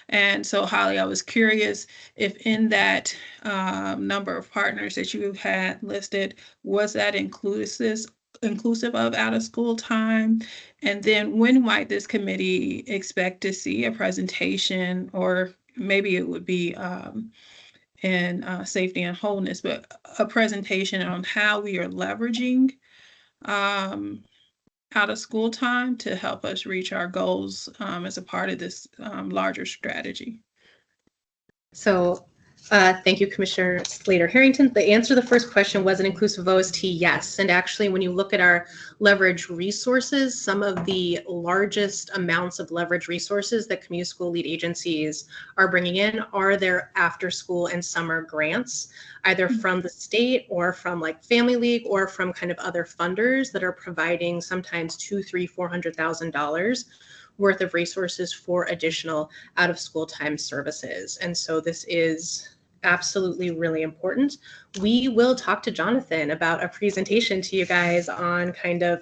And so, Holly, I was curious if in that number of partners that you had listed, was that inclusive of out of school time? And then when might this committee expect to see a presentation, or maybe it would be in safety and wholeness, but a presentation on how we are leveraging out of school time to help us reach our goals as a part of this larger strategy. So thank you, Commissioner Slater Harrington. The answer to the first question was an inclusive OST, yes. And actually, when you look at our leverage resources, some of the largest amounts of leverage resources that community school lead agencies are bringing in are their after school and summer grants, either from the state or from like Family League or from kind of other funders that are providing sometimes $200,000, $300,000, $400,000 worth of resources for additional out of school time services. And so this is absolutely really important. We will talk to Jonathan about a presentation to you guys on kind of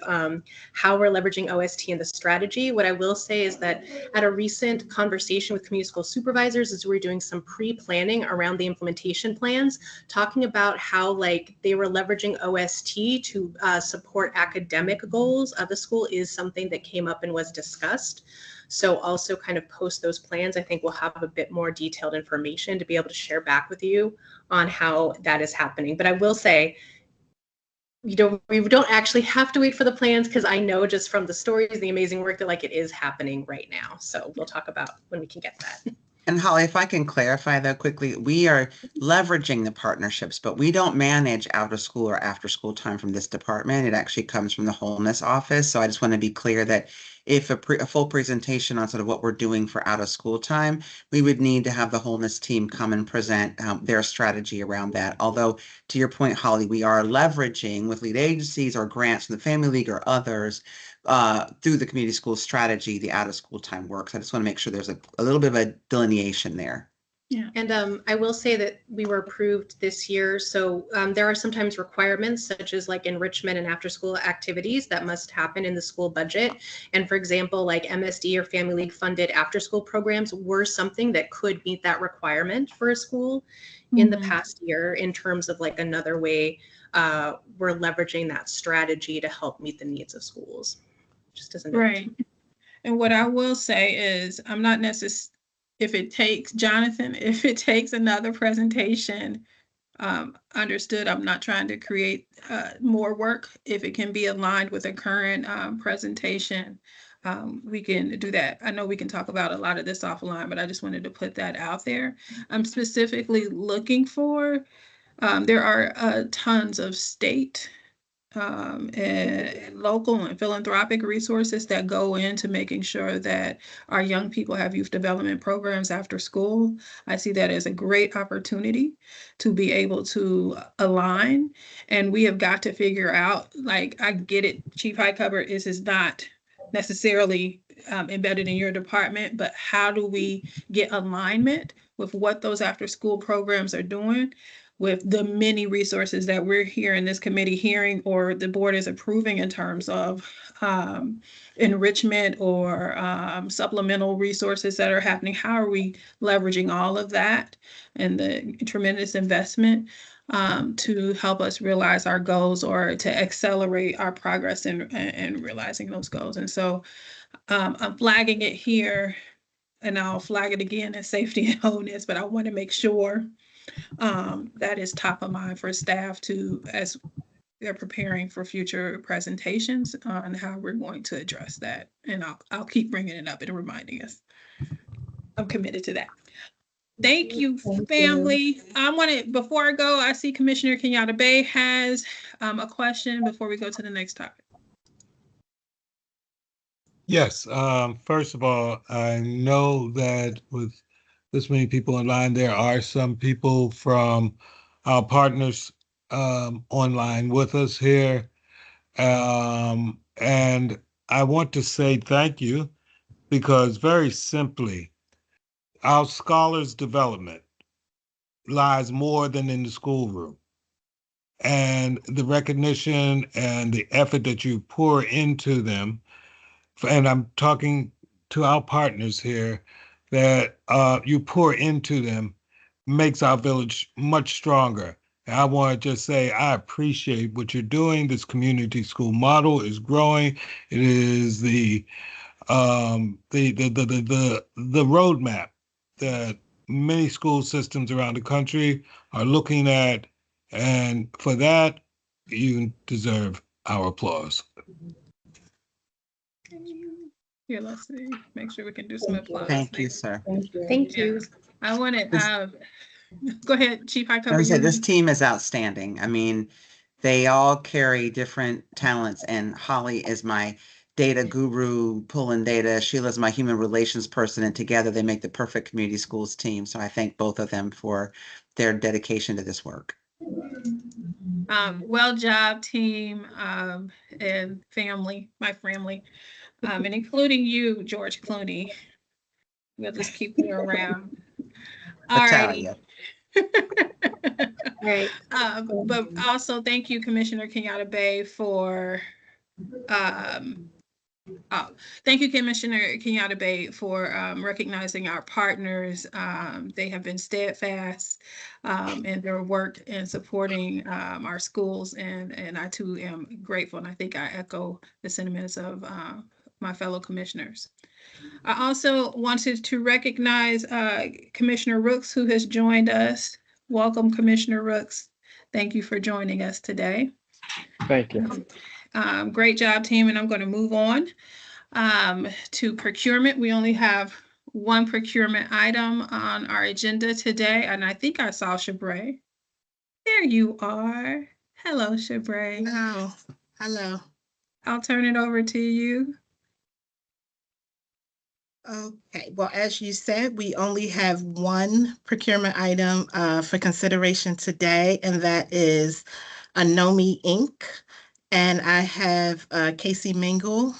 how we're leveraging OST in the strategy. What I will say is that at a recent conversation with community school supervisors, as we were doing some pre-planning around the implementation plans, talking about how like they were leveraging OST to support academic goals of the school is something that came up and was discussed. So also kind of post those plans, I think we'll have a bit more detailed information to be able to share back with you on how that is happening. But I will say, we don't actually have to wait for the plans, because I know just from the stories, the amazing work, that like it is happening right now. So we'll talk about when we can get that. And Holly, if I can clarify that quickly, we are leveraging the partnerships, but we don't manage out of school or after school time from this department. It actually comes from the wholeness office. So I just want to be clear that if a full presentation on sort of what we're doing for out of school time, we would need to have the wholeness team come and present their strategy around that. Although, to your point, Holly, we are leveraging with lead agencies or grants from the Family League or others through the community school strategy, the out of school time works. I just want to make sure there's a little bit of a delineation there. Yeah. And I will say that we were approved this year. So there are sometimes requirements such as like enrichment and after school activities that must happen in the school budget. And for example, like MSD or Family League funded after school programs were something that could meet that requirement for a school in the past year, in terms of like another way we're leveraging that strategy to help meet the needs of schools. Just as a note. Right. And what I will say is, I'm not necessarily, if it takes, Jonathan, if it takes another presentation, understood. I'm not trying to create more work. If it can be aligned with a current presentation, we can do that. I know we can talk about a lot of this offline, but I just wanted to put that out there. I'm specifically looking for, there are tons of state and local and philanthropic resources that go into making sure that our young people have youth development programs after school. I see that as a great opportunity to be able to align. And we have got to figure out, like, I get it, Chief Highcover, is not necessarily embedded in your department, but how do we get alignment with what those after school programs are doing with the many resources that we're here in this committee hearing, or the board is approving in terms of enrichment or supplemental resources that are happening? How are we leveraging all of that and the tremendous investment to help us realize our goals, or to accelerate our progress in realizing those goals? And so I'm flagging it here, and I'll flag it again as safety and wholeness, but I want to make sure that is top of mind for staff as they're preparing for future presentations on how we're going to address that. And I'll keep bringing it up and reminding us. I'm committed to that. Thank you, family. I want to, before I go, I see Commissioner Kenyatta Bay has a question before we go to the next topic. Yes, first of all, I know that with this many people online, there are some people from our partners online with us here. And I want to say thank you because very simply, our scholars' development lies more than in the schoolroom. And the recognition and the effort that you pour into them, and I'm talking to our partners here, that you pour into them makes our village much stronger. And I want to just say I appreciate what you're doing. This community school model is growing. It is the roadmap that many school systems around the country are looking at, and for that, you deserve our applause. Here, let's see. Make sure we can do some applause. Thank you, sir. Thank you. Thank you. I wanted, This- go ahead, Chief High I Cover. would say you- this team is outstanding. I mean, they all carry different talents, and Holly is my data guru, pulling data. Sheila's my human relations person, and together they make the perfect community schools team. So I thank both of them for their dedication to this work. Well job, team, and family, my family, and including you, George Clooney. We'll just keep you around. All righty. Italia. Right. But also thank you, Commissioner Kenyatta Bay, for thank you, Commissioner Kenyatta Bay, for recognizing our partners. They have been steadfast in their work in supporting our schools, and I too am grateful, and I think I echo the sentiments of my fellow commissioners. I also wanted to recognize Commissioner Rooks, who has joined us. Welcome, Commissioner Rooks. Thank you for joining us today. Thank you. Great job, team, and I'm going to move on to procurement. We only have one procurement item on our agenda today, and I think I saw Shabray. There you are. Hello, Shabray. Hello. Hello. I'll turn it over to you. Okay, well, as you said, we only have one procurement item for consideration today, and that is Anomi Inc. And I have Casey Mingle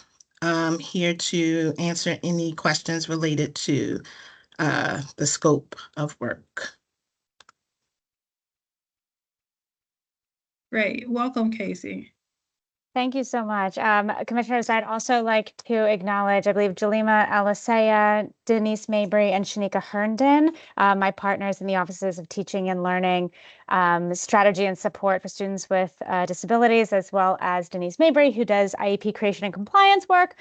here to answer any questions related to the scope of work. Great. Welcome, Casey. Thank you so much. Commissioners, I'd also like to acknowledge, I believe, Jalima Alisaya, Denise Mabry, and Shanika Herndon, my partners in the Offices of Teaching and Learning, Strategy and Support for Students with Disabilities, as well as Denise Mabry, who does IEP creation and compliance work.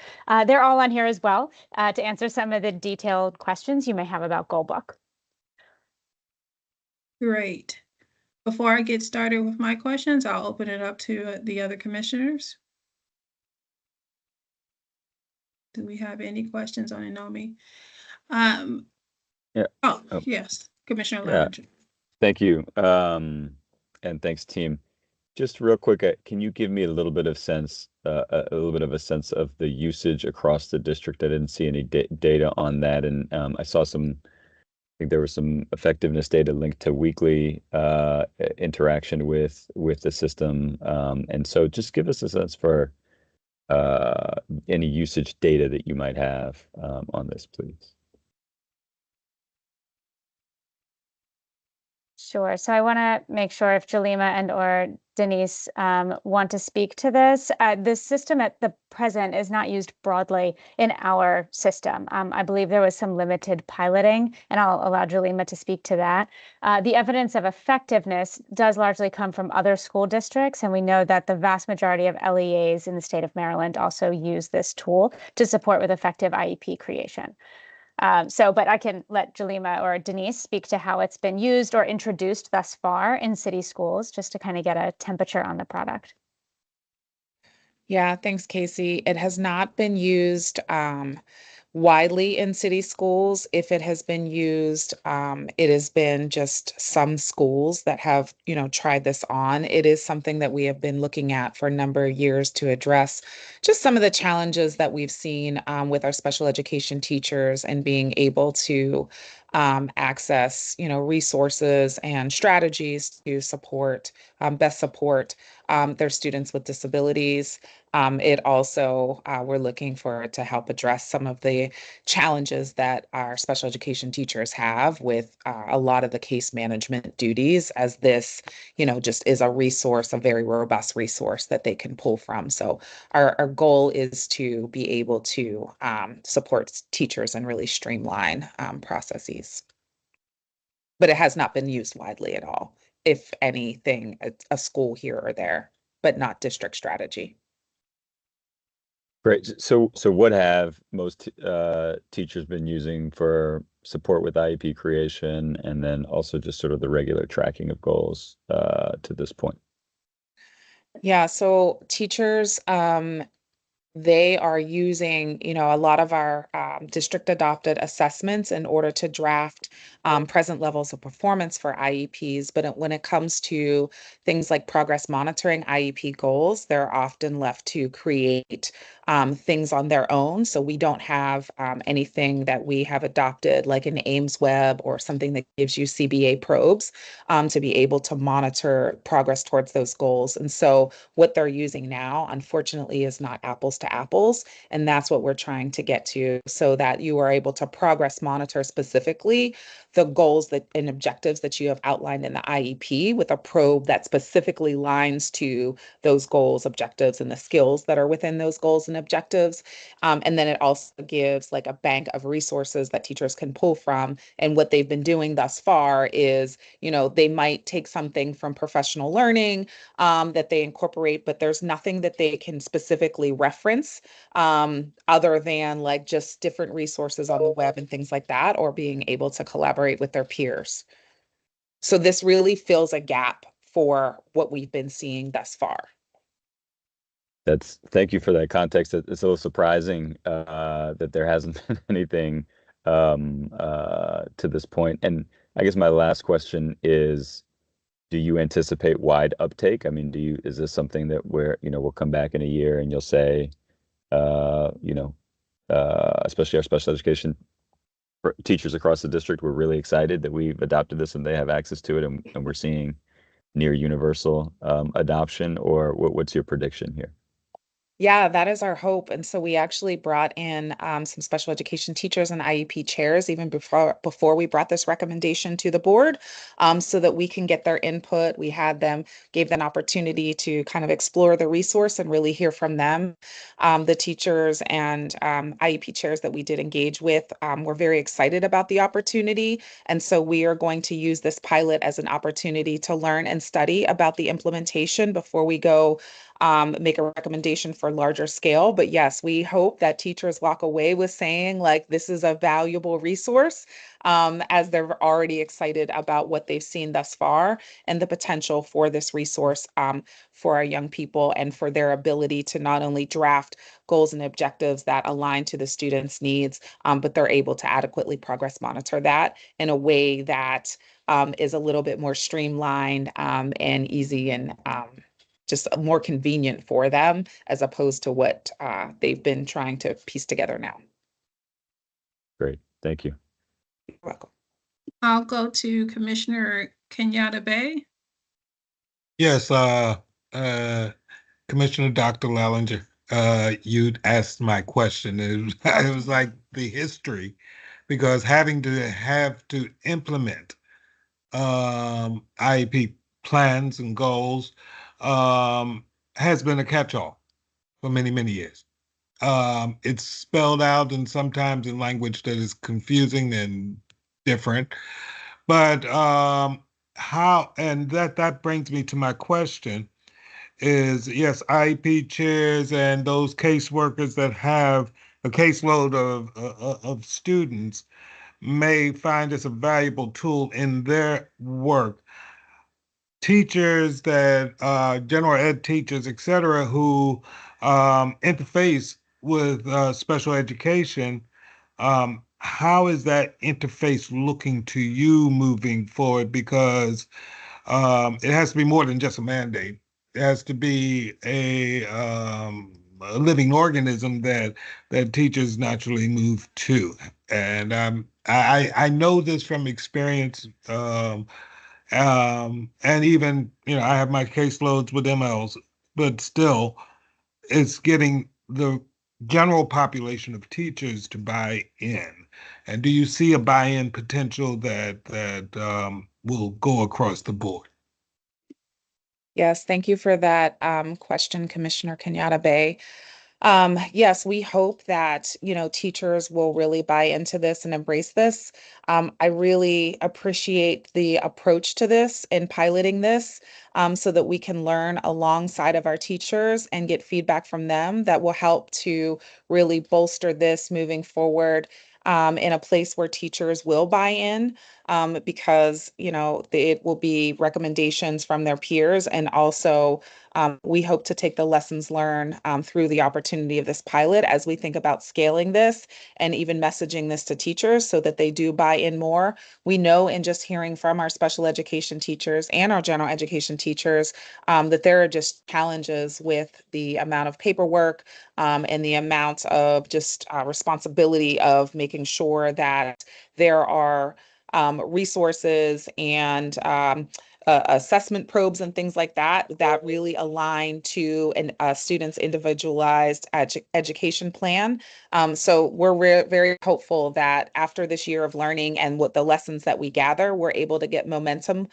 They're all on here as well to answer some of the detailed questions you may have about Goalbook. Great. Before I get started with my questions, I'll open it up to the other commissioners. Do we have any questions on Anomi? Yeah. Oh, yes, Commissioner Yeah. Lounge. Thank you. And thanks, team. Just real quick, can you give me a little bit of sense, a little bit of a sense of the usage across the district? I didn't see any data on that, and I saw some. I think there was some effectiveness data linked to weekly interaction with the system, and so just give us a sense for any usage data that you might have on this, please. Sure. So I want to make sure if Jalima and or Denise want to speak to this. This system at the present is not used broadly in our system. I believe there was some limited piloting, and I'll allow Jalima to speak to that. The evidence of effectiveness does largely come from other school districts, and we know that the vast majority of LEAs in the state of Maryland also use this tool to support with effective IEP creation. But I can let Jalima or Denise speak to how it's been used or introduced thus far in city schools, just to kind of get a temperature on the product. Yeah, thanks, Casey. It has not been used widely in city schools. If it has been used, it has been just some schools that have, tried this on. It is something that we have been looking at for a number of years to address just some of the challenges that we've seen with our special education teachers and being able to access, resources and strategies to support, best support their students with disabilities. It also, we're looking for it to help address some of the challenges that our special education teachers have with a lot of the case management duties, as this, just is a resource, a very robust resource that they can pull from. So our goal is to be able to support teachers and really streamline processes. But it has not been used widely at all. If anything, a school here or there, but not district strategy. Great. So what have most teachers been using for support with IEP creation, and then also just sort of the regular tracking of goals to this point? Yeah, so teachers, they are using, a lot of our district adopted assessments in order to draft present levels of performance for IEPs. But when it comes to things like progress monitoring IEP goals, they're often left to create things on their own. So we don't have anything that we have adopted like an Ames web or something that gives you CBA probes to be able to monitor progress towards those goals. And so what they're using now, unfortunately, is not apples to apples. And that's what we're trying to get to, so that you are able to progress monitor specifically the goals that and objectives that you have outlined in the IEP with a probe that specifically lines to those goals, objectives, and the skills that are within those goals and objectives. And then it also gives like a bank of resources that teachers can pull from. And what they've been doing thus far is, they might take something from professional learning that they incorporate, but there's nothing that they can specifically reference other than like just different resources on the web and things like that, or being able to collaborate with their peers. So this really fills a gap for what we've been seeing thus far. Thank you for that context. It's a little surprising that there hasn't been anything to this point. And I guess my last question is, do you anticipate wide uptake? I mean, is this something that we'll come back in a year and you'll say, especially our special education teachers across the district, we're really excited that we've adopted this and they have access to it, and we're seeing near universal adoption? Or what's your prediction here? Yeah, that is our hope. And so we actually brought in some special education teachers and IEP chairs even before we brought this recommendation to the board, so that we can get their input. We gave them an opportunity to kind of explore the resource and really hear from them. The teachers and IEP chairs that we did engage with were very excited about the opportunity. And so we are going to use this pilot as an opportunity to learn and study about the implementation before we go make a recommendation for larger scale. But yes, we hope that teachers walk away with saying like, this is a valuable resource, as they're already excited about what they've seen thus far and the potential for this resource for our young people, and for their ability to not only draft goals and objectives that align to the students' needs, but they're able to adequately progress monitor that in a way that is a little bit more streamlined and easy, and just more convenient for them, as opposed to what they've been trying to piece together now. Great. Thank you. You're welcome. I'll go to Commissioner Kenyatta Bay. Yes, Commissioner Dr. Lallinger, you'd asked my question. It was like the history, because having to implement IEP plans and goals has been a catch-all for many, many years. It's spelled out and sometimes in language that is confusing and different. But that brings me to my question is, yes, IEP chairs and those caseworkers that have a caseload of students may find this a valuable tool in their work. Teachers that general ed teachers, et cetera, who interface with special education, How is that interface looking to you moving forward? Because it has to be more than just a mandate. It has to be a living organism that teachers naturally move to. And I know this from experience. And even, I have my caseloads with MLs, but still, it's getting the general population of teachers to buy in. And do you see a buy-in potential that will go across the board? Yes, thank you for that question, Commissioner Kenyatta Bay. Yes, we hope that, teachers will really buy into this and embrace this. I really appreciate the approach to this and piloting this so that we can learn alongside of our teachers and get feedback from them that will help to really bolster this moving forward in a place where teachers will buy in because, it will be recommendations from their peers and also we hope to take the lessons learned through the opportunity of this pilot as we think about scaling this and even messaging this to teachers so that they do buy in more. We know in just hearing from our special education teachers and our general education teachers that there are just challenges with the amount of paperwork and the amount of just responsibility of making sure that there are resources and assessment probes and things like that that really align to a student's individualized education plan. So we're very hopeful that after this year of learning and what the lessons that we gather, we're able to get momentum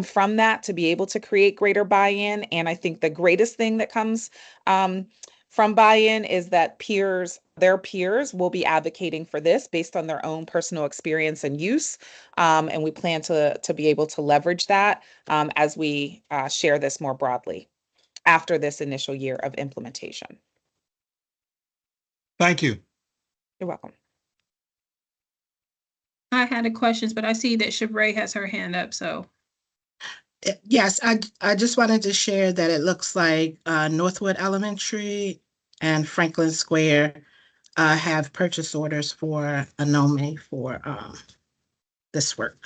from that to be able to create greater buy-in. And I think the greatest thing that comes from buy-in is that their peers will be advocating for this based on their own personal experience and use. And we plan to be able to leverage that as we share this more broadly after this initial year of implementation. Thank you. You're welcome. I had a questions, but I see that Shabray has her hand up, so. Yes, I just wanted to share that it looks like Northwood Elementary and Franklin Square have purchase orders for Anome for this work.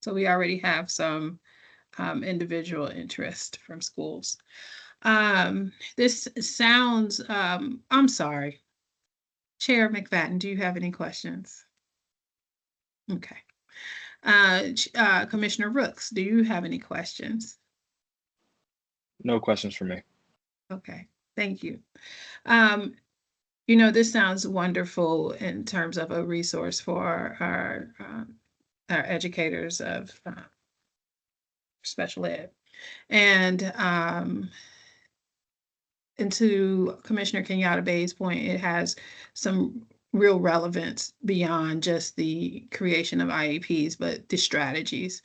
So we already have some individual interest from schools. This sounds, I'm sorry. Chair McFadden, do you have any questions? Okay. Commissioner Rooks, do you have any questions? No questions for me. Okay, thank you. This sounds wonderful in terms of a resource for our educators of special ed. And to Commissioner Kenyatta Bay's point, it has some real relevance beyond just the creation of IEPs, but the strategies.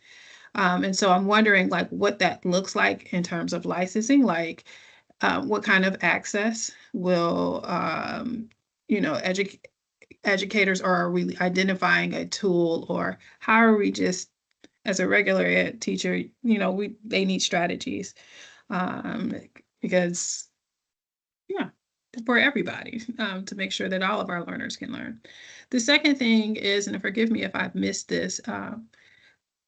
And so I'm wondering what that looks like in terms of licensing, what kind of access will, educators, or are we identifying a tool, or how are we just, as a regular ed teacher, they need strategies because, for everybody to make sure that all of our learners can learn. The second thing is, and forgive me if I've missed this,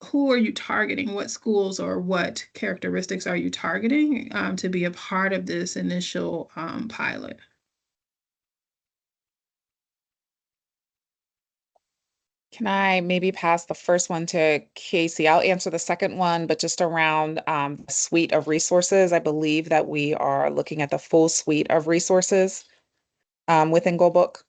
who are you targeting? What schools or what characteristics are you targeting to be a part of this initial pilot? Can I maybe pass the first one to Casey? I'll answer the second one, but just around the suite of resources, I believe that we are looking at the full suite of resources within Goalbook.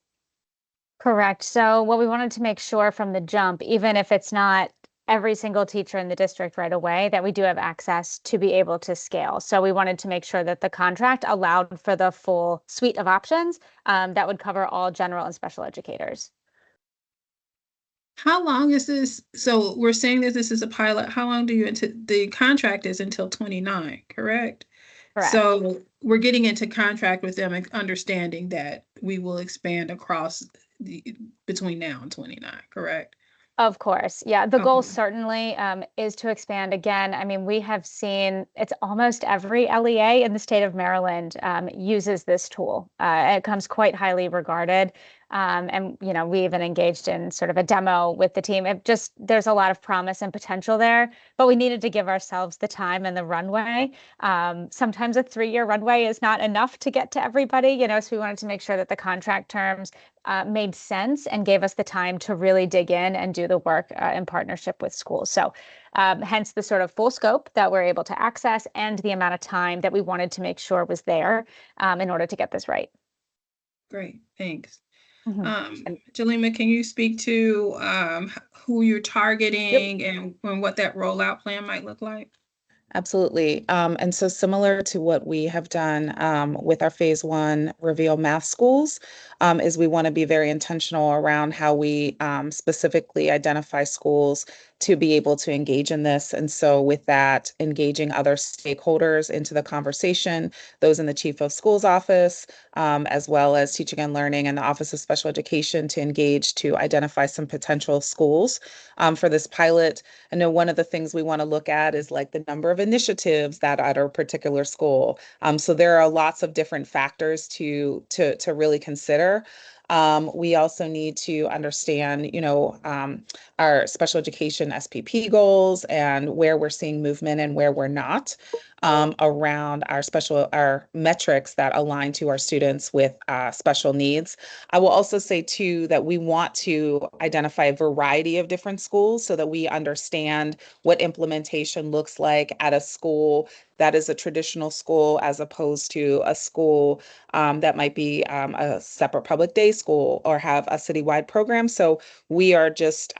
Correct. So what we wanted to make sure from the jump, even if it's not every single teacher in the district right away, that we do have access to be able to scale. So we wanted to make sure that the contract allowed for the full suite of options that would cover all general and special educators. How long is this? So we're saying that this is a pilot. How long do you the contract is until 29, correct? Correct. So we're getting into contract with them, understanding that we will expand across between now and 29, correct? Of course. Yeah. The goal Okay. certainly is to expand again. I mean, we have seen it's almost every LEA in the state of Maryland uses this tool. It comes quite highly regarded. And, you know, we even engaged in sort of a demo with the team. It just, there's a lot of promise and potential there, but we needed to give ourselves the time and the runway. Sometimes a 3-year runway is not enough to get to everybody, you know, so we wanted to make sure that the contract terms made sense and gave us the time to really dig in and do the work in partnership with schools. So hence the sort of full scope that we're able to access and the amount of time that we wanted to make sure was there in order to get this right. Great, thanks. And- Jalima, can you speak to who you're targeting and what that rollout plan might look like? Absolutely. And so similar to what we have done with our phase 1 Reveal Math Schools, is we want to be very intentional around how we specifically identify schools to be able to engage in this. And so with that, engaging other stakeholders into the conversation, those in the Chief of Schools office, as well as Teaching and Learning and the Office of Special Education to engage to identify some potential schools for this pilot. I know one of the things we want to look at is like the number of initiatives that at a particular school. So there are lots of different factors to really consider. We also need to understand, you know, our special education SPP goals and where we're seeing movement and where we're not around our metrics that align to our students with special needs. I will also say too that we want to identify a variety of different schools so that we understand what implementation looks like at a school that is a traditional school as opposed to a school that might be a separate public day school or have a citywide program. So we are just,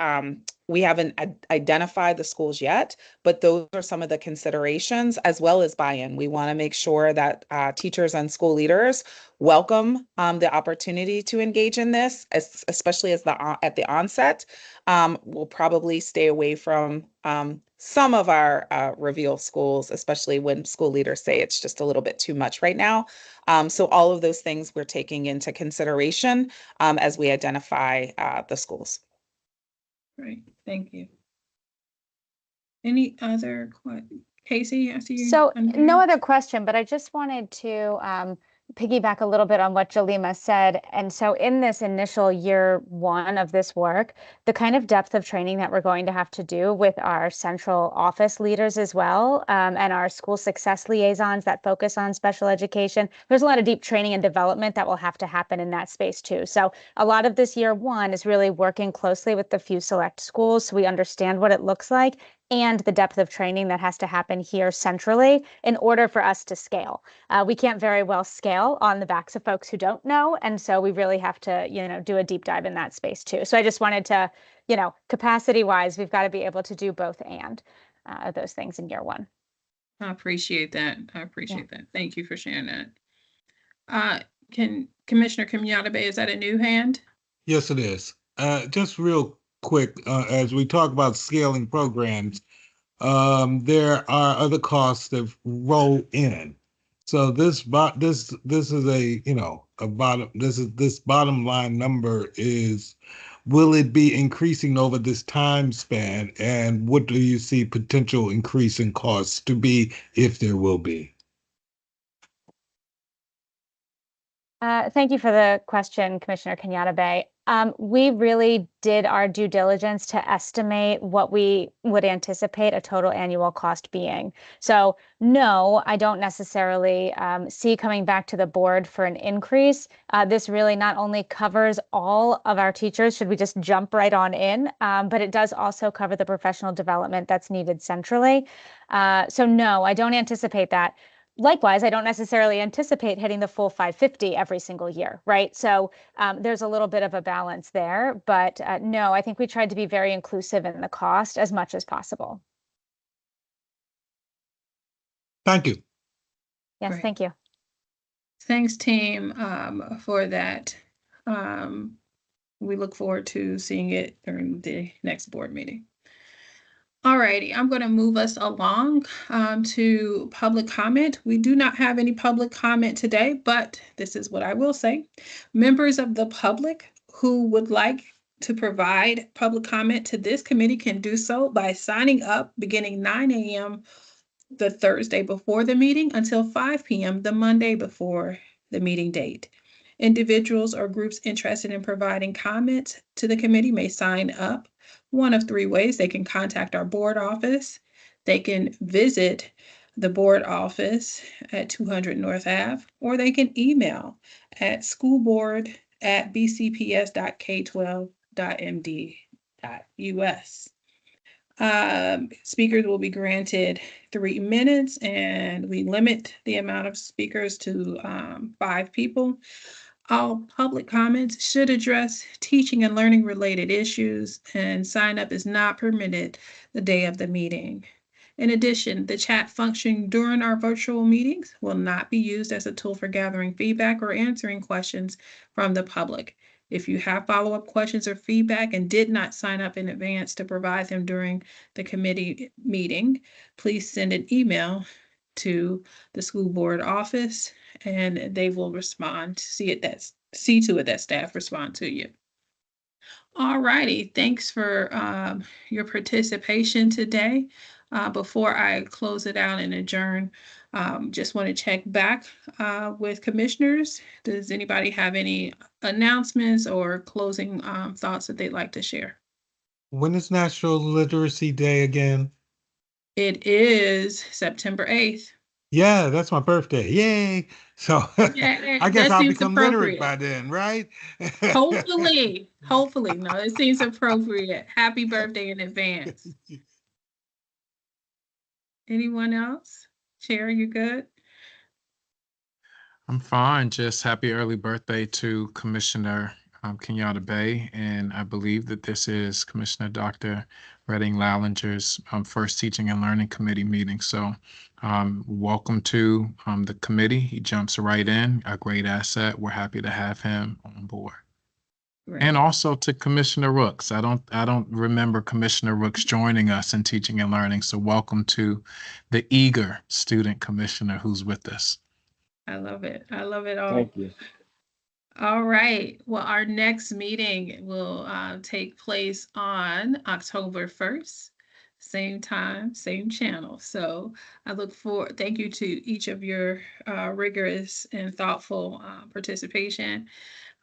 we haven't identified the schools yet, but those are some of the considerations as well as buy-in. We want to make sure that teachers and school leaders welcome the opportunity to engage in this, especially as at the onset. We'll probably stay away from some of our Reveal schools, especially when school leaders say it's just a little bit too much right now. So all of those things we're taking into consideration as we identify the schools. Great, thank you. Any other Casey, I see you. So no other question, but I just wanted to piggyback a little bit on what Jalima said. And so in this initial year 1 of this work, the kind of depth of training that we're going to have to do with our central office leaders as well, and our school success liaisons that focus on special education, there's a lot of deep training and development that will have to happen in that space too. So a lot of this year 1 is really working closely with the few select schools so we understand what it looks like and the depth of training that has to happen here centrally in order for us to scale. We can't very well scale on the backs of folks who don't know. And so we really have to, you know, do a deep dive in that space too. So I just wanted to, you know, capacity wise, we've got to be able to do both and those things in year 1. I appreciate that. I appreciate that. Thank you for sharing that. Commissioner Kimyatabe, is that a new hand? Yes, it is. Just real quick, as we talk about scaling programs, there are other costs that roll in. So this is a, you know, this bottom line number is, will it be increasing over this time span? And what do you see potential increase in costs to be, if there will be? Thank you for the question, Commissioner Kenyatta-Bay. We really did our due diligence to estimate what we would anticipate a total annual cost being. So no, I don't necessarily see coming back to the board for an increase. This really not only covers all of our teachers, should we just jump right on in, but it does also cover the professional development that's needed centrally. So no, I don't anticipate that. Likewise, I don't necessarily anticipate hitting the full 550 every single year, right? So there's a little bit of a balance there, but no, I think we tried to be very inclusive in the cost as much as possible. Thank you. Yes, Great. thank you. Thanks, team, for that. We look forward to seeing it during the next board meeting. All righty, I'm going to move us along to public comment. We do not have any public comment today, but this is what I will say. Members of the public who would like to provide public comment to this committee can do so by signing up beginning 9 a.m. the Thursday before the meeting until 5 p.m. the Monday before the meeting date. Individuals or groups interested in providing comments to the committee may sign up one of three ways. They can contact our board office. They can visit the board office at 200 North Ave, or they can email at schoolboard@bcps.k12.md.us. Speakers will be granted 3 minutes, and we limit the amount of speakers to 5 people. All public comments should address teaching and learning related issues, and sign up is not permitted the day of the meeting. In addition, the chat function during our virtual meetings will not be used as a tool for gathering feedback or answering questions from the public. If you have follow-up questions or feedback and did not sign up in advance to provide them during the committee meeting, please send an email to the school board office and they will respond, see to it that staff respond to you. All righty, thanks for your participation today. Before I close it out and adjourn, just want to check back with commissioners. Does anybody have any announcements or closing thoughts that they'd like to share? When is National Literacy Day again? It is September 8th. Yeah, that's my birthday. Yay. So Yeah, I guess that I'll seems become literate appropriate. by then, right? Hopefully. No, it seems appropriate. Happy birthday in advance. Anyone else? Chair, you good? I'm fine. Just happy early birthday to Commissioner Kenyatta Bay. And I believe that this is Commissioner Dr. Redding Lallinger's first Teaching and Learning Committee meeting. So welcome to the committee. He jumps right in, a great asset. We're happy to have him on board. Right. And also to Commissioner Rooks. I don't remember Commissioner Rooks joining us in Teaching and Learning. So welcome to the eager student commissioner who's with us. I love it. I love it all. Thank you. All right. Well, our next meeting will take place on October 1st. Same time, same channel. So I look forward, thank you to each of your rigorous and thoughtful participation.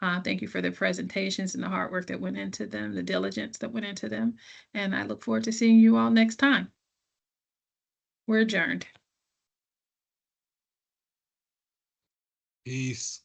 Thank you for the presentations and the hard work that went into them, the diligence that went into them. And I look forward to seeing you all next time. We're adjourned. Peace.